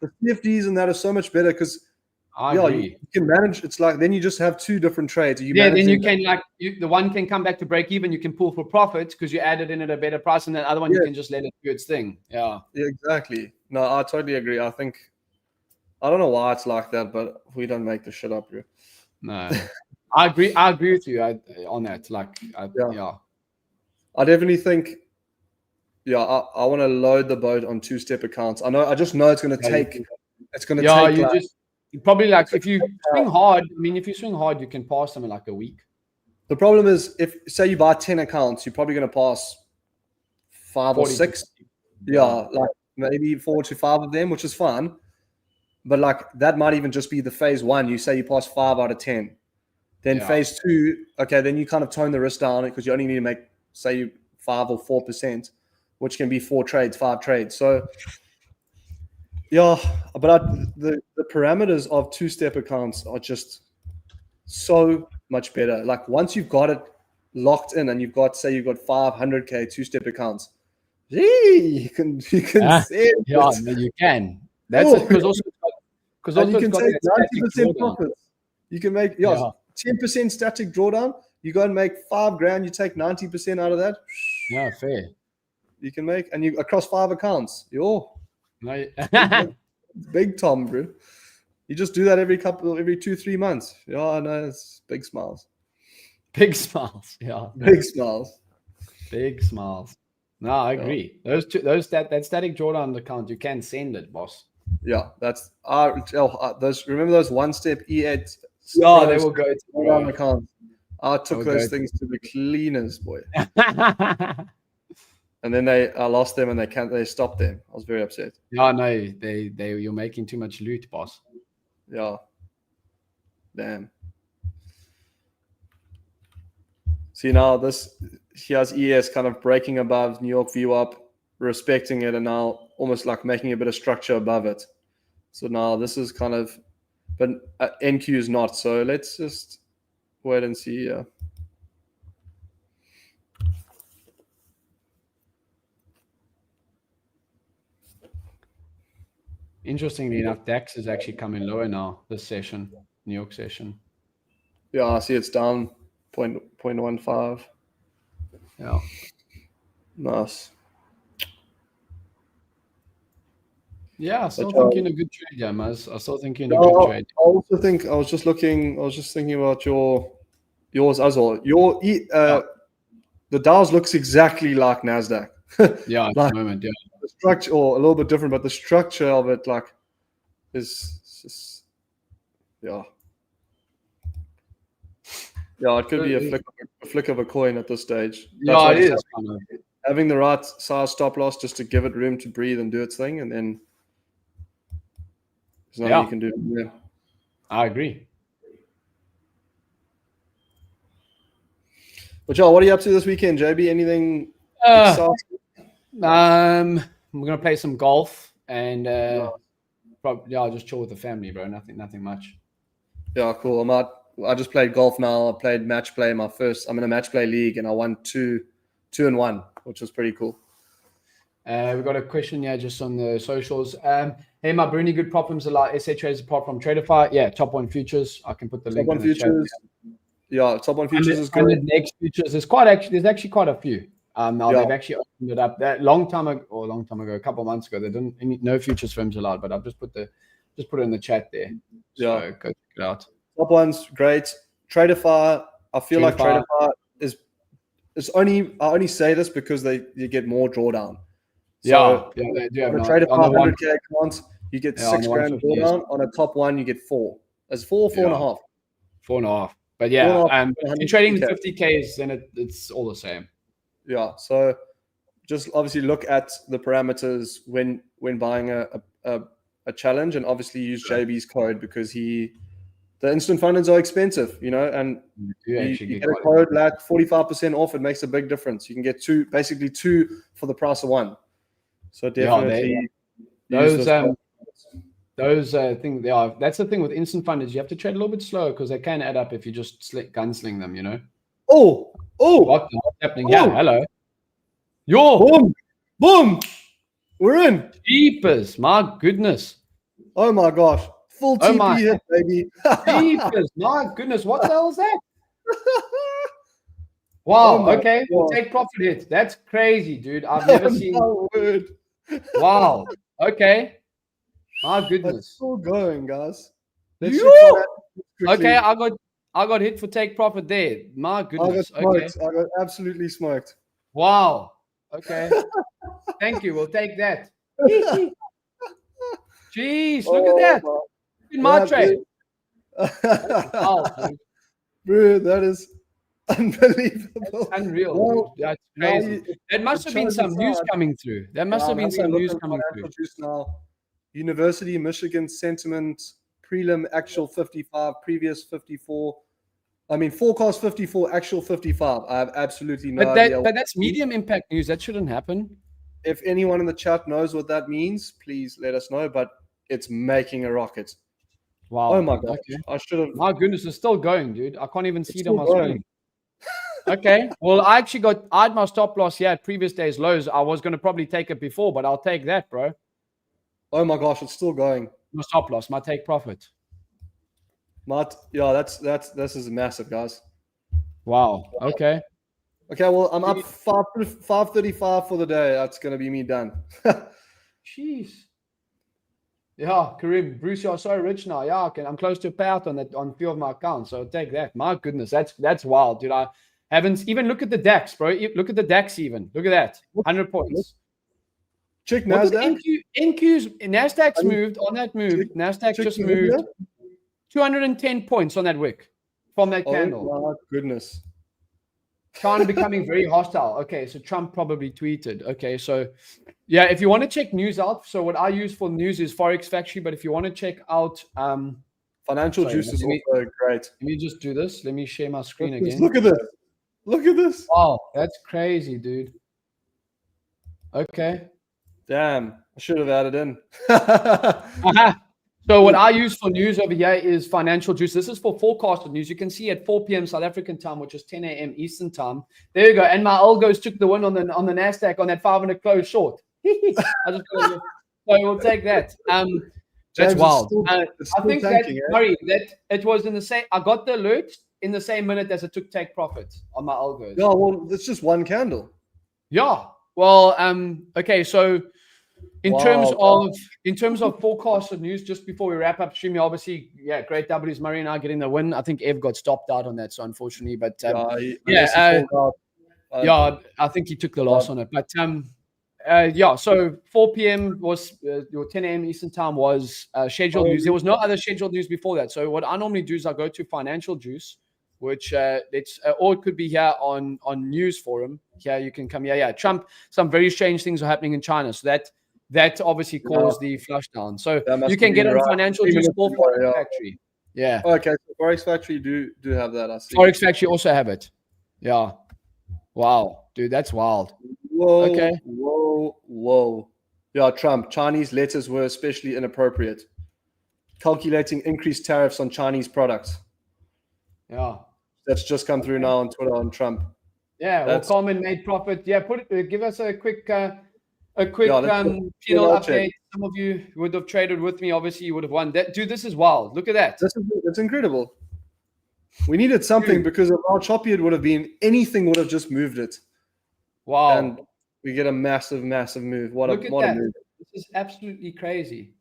the CFDs and that are so much better, because you can manage. It's like then you just have two different trades. Then you can the one can come back to break even. You can pull for profit because you added in at a better price, and the other one you can just let it do its thing. Yeah, exactly. No, I totally agree. I don't know why it's like that, but we don't make the shit up here. No, I agree with you on that. I definitely think. Yeah, I want to load the boat on 2-step accounts. I just know it's going to take. It's going to take. Probably if you swing hard. I mean, if you swing hard, you can pass them in like a week. The problem is, if say you buy 10 accounts, you're probably going to pass 5 or 6. Yeah, like maybe 4 to 5 of them, which is fine. But like that might even just be the phase 1. You say you pass 5 out of 10. Then phase 2, okay, then you kind of tone the risk down because you only need to make, say, 5 or 4%, which can be 4 trades, 5 trades. So yeah, but the parameters of 2-step accounts are just so much better. Like once you've got it locked in and you've got 500K 2-step accounts, you can say you can. That's it, because you can take 90% profits. You can make 10% static drawdown. You go and make $5,000. You take 90% out of that. Yeah, fair. You can make, and you across 5 accounts. Big Tom, bro. You just do that every 2-3 months. Yeah, no, it's big smiles. Big smiles. Yeah. Big smiles. Big smiles. No, I agree. That static drawdown account, you can send it, boss. Yeah, that's those. Remember those 1-step E8? Yeah, they will go to drawdown accounts. I took those things to the cleaners, boy. And then I lost them, and they stopped them. I was very upset. Yeah, no, you're making too much loot, boss. Yeah. Damn. See now here's ES kind of breaking above New York view up, respecting it, and now almost like making a bit of structure above it. So now this is kind of, but NQ is not. So let's just wait and see. Interestingly enough, DAX is actually coming lower now this session, New York session. Yeah, I see it's down 0.15. Yeah. Nice. Yeah, I still think you're in a good trade, Maz. I still think you're in a good trade. I was just thinking about yours as well. the Dows looks exactly like Nasdaq. Yeah, at Like- the moment, yeah. The structure, or a little bit different, but the structure of it, like, is just, yeah. Yeah, it could be a flick of a coin at this stage. That's Yeah, why it just is. Kind of. having the right size stop loss just to give it room to breathe and do its thing, and then there's nothing Yeah. you can do. Yeah. I agree. But yeah, what are you up to this weekend, JB? Anything Uh, exciting? we're gonna play some golf and probably I'll just chill with the family, bro. Nothing much. Yeah, cool. I just played golf now. I played match play. I'm in a match play league, and I won 2-1, which was pretty cool. We've got a question here just on the socials. Hey, my Bruni, good problems a lot. SA traders apart from Traderfy. Yeah, top one futures. I can put the Top link one in the futures. chat. Yeah, top one futures is And the good. next futures, there's actually quite a few. Now Yeah. they've actually opened it up that long time ago, a couple of months ago. They didn't no futures firms allowed, but I've just put it in the chat there. So Yeah. go check it out. Top one's great. Traderfy. I feel like Traderfy. Traderfy is only. I only say this because you get more drawdown. Yeah, they do have on a no- Traderfy on the one- 100K account, you get Yeah, on $6 the grand 150 is- drawdown. On a top one, you get 4. That's 4.5. 4.5. But yeah, 4.5, if you're trading the 150K. 50Ks, then it's all the same. Yeah. So just obviously look at the parameters when buying a challenge, and obviously use JB's code because the instant funders are expensive, and You actually you get get a quite code like 45% off. It makes a big difference. You can get basically two for the price of one. So definitely use this those things. Yeah, that's the thing with instant funders. You have to trade a little bit slower because they can add up if you just gunsling them. Oh, What's happening here? Oh. Hello. Yo, boom, we're in. jeepers, my goodness. Oh my gosh, full Oh TP my- hit, baby. Jeepers, my goodness. What the hell is that? Wow. Oh my Okay. We'll God. take profit hit. That's crazy, dude. I've never seen. My word. Wow. Okay. My It's goodness. still going, guys. Let's Yo! check for that quickly. Okay, I got hit for take profit there. My I got goodness. Okay. smoked. I got absolutely smoked. Wow. Okay. Thank you. We'll take that. Jeez, look at that. In my trade. Wow, dude. Bro, that is unbelievable. Unreal, Well, dude. That's now crazy. There must have been chose some news aside. coming through. There must have been some news coming through. Now. University of Michigan sentiment, prelim actual 55, previous 54. I mean, forecast 54, actual 55. I have absolutely no idea. But that's medium impact news. That shouldn't happen. If anyone in the chat knows what that means, please let us know. But it's making a rocket. Wow. Oh my god! Okay. I should have. My goodness, it's still going, dude. I can't even see it on my still going. screen. Okay. Well, I had my stop loss here at previous day's lows. I was going to probably take it before, but I'll take that, bro. Oh my gosh, it's still going. My stop loss, my take profit. Yeah, this is massive, guys. Wow. Okay. Okay, well, I'm up 5:35 for the day. That's gonna be me done. Jeez. Yeah, Kareem, Bruce, you're so rich now. Yeah, I'm close to a payout on a few of my accounts. So take that. My goodness, that's wild, dude. I haven't even look at the DAX, bro. Look at the DAX even. Look at that. 100 points. Check What did Nasdaq. NQ's Nasdaq's moved on that move. Nasdaq check just the moved video. 210 points on that wick from that candle. Oh my goodness. China becoming very hostile. Okay, so Trump probably tweeted. Okay, so yeah, if you want to check news out, so what I use for news is Forex Factory. But if you want to check out, Financial Sorry, juice is let me- also great. let me just do this. Let me share my screen Look, again. look at this. Look at this. Wow, that's crazy, dude. Okay. Damn, I should have added in. So what I use for news over here is Financial Juice. This is for forecasted news. You can see at 4 p.m. South African time, which is 10 a.m. Eastern time. There you go. And my algos took the win on the Nasdaq on that 500 close short. So we'll take that. That's James, wild. it's I still think tanking, that eh? Murray, that it was in the same. I got the alert in the same minute as it took take profit on my algos. No, well, it's just one candle. Yeah. Well, okay. So in Wow. terms of forecasted news, just before we wrap up streaming, obviously, yeah, great W's. Murray and I getting the win. I think Ev got stopped out on that, so unfortunately, but He yeah, unless he falls out Yeah, I think he took the loss on it. But yeah, so 4 p.m. was your 10 a.m. Eastern time was scheduled news. There was no other scheduled news before that. So what I normally do is I go to Financial Juice, which it's or it could be here on News Forum. Here you can come here. Yeah, Trump. Some very strange things are happening in China. So that obviously caused the flush down. So you can get on Financial Juice or Forex Factory. Yeah. Okay, so Forex Factory do have that. I see. Forex Factory also have it. Yeah. Wow, dude, that's wild. Whoa, Okay. Whoa. Yeah, Trump. Chinese letters were especially inappropriate. Calculating increased tariffs on Chinese products. Yeah. That's just come through now on Twitter on Trump. Yeah, well, Coleman made profit. Yeah, give us a quick P&L update. Some of you would have traded with me. Obviously, you would have won. Dude, this is wild. Look at that. That's incredible. We needed something because of how choppy it would have been. Anything would have just moved it. Wow. And we get a massive, massive move. What Look a at what that. a move. This is absolutely crazy.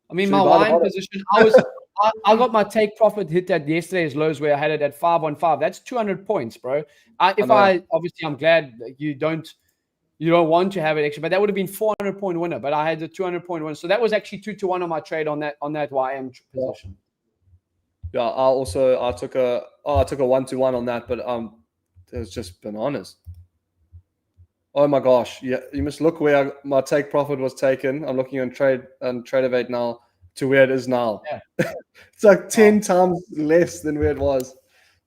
I mean, my wine position, I got my take profit hit at yesterday's lows where I had it at 515. That's 200 points, bro. Obviously, I'm glad that you don't want to have it extra, but that would have been 400 point winner. But I had the 200 point winner, so that was actually 2-1 on my trade on that YM position. Yeah, I took a 1-1 on that, but it was just bananas. Oh my gosh! Yeah, you must look where my take profit was taken. I'm looking on Tradeovate now to where it is now. Yeah. It's like 10 times less than where it was.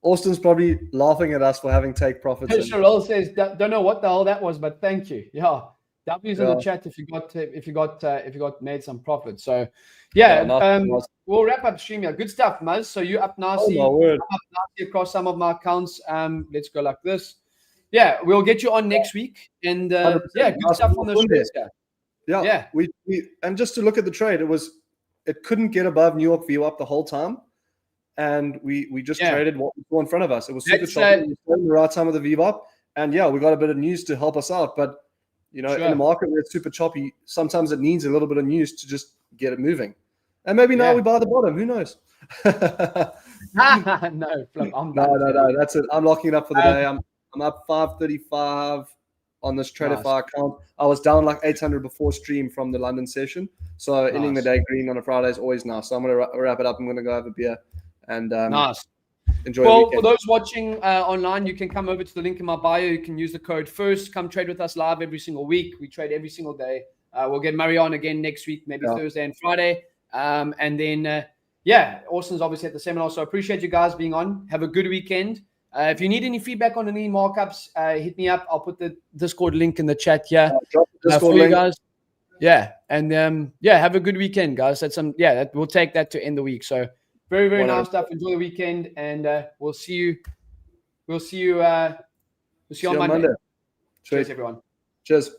Austin's probably laughing at us for having take profits. Sherelle says, "Don't know what the hell that was, but thank you." Yeah, W's in the chat if you got made some profit. So, we'll wrap up stream here. Good stuff, Muzz. So you up nicely, across some of my accounts. Let's go like this. Yeah, we'll get you on next week, and good stuff on the streets. Yeah. We and just to look at the trade, it couldn't get above New York VWAP the whole time. And we just traded what was in front of us. It was super choppy. We were in the right time of the VWAP. And we got a bit of news to help us out. But, in a market where it's super choppy, sometimes it needs a little bit of news to just get it moving. And maybe now we buy the bottom. Who knows? No, Flip. No. That's it. I'm locking it up for the day. I'm up 535 on this Tradeify account. I was down like 800 before stream from the London session. So ending the day green on a Friday is always nice. So I'm going to wrap it up. I'm going to go have a beer. And enjoy the weekend. For those watching online, you can come over to the link in my bio. You can use the code FIRST. Come trade with us live every single week. We trade every single day. We'll get Murray on again next week, maybe Thursday and Friday. And then, Austin's obviously at the seminar. So I appreciate you guys being on. Have a good weekend. If you need any feedback on any markups, hit me up. I'll put the Discord link in the chat here. Drop the Discord for link. you guys. Yeah. And have a good weekend, guys. We'll take that to end the week. So very, very nice stuff. Enjoy the weekend, and we'll see you. We'll see you on Monday. Cheers, everyone. Cheers.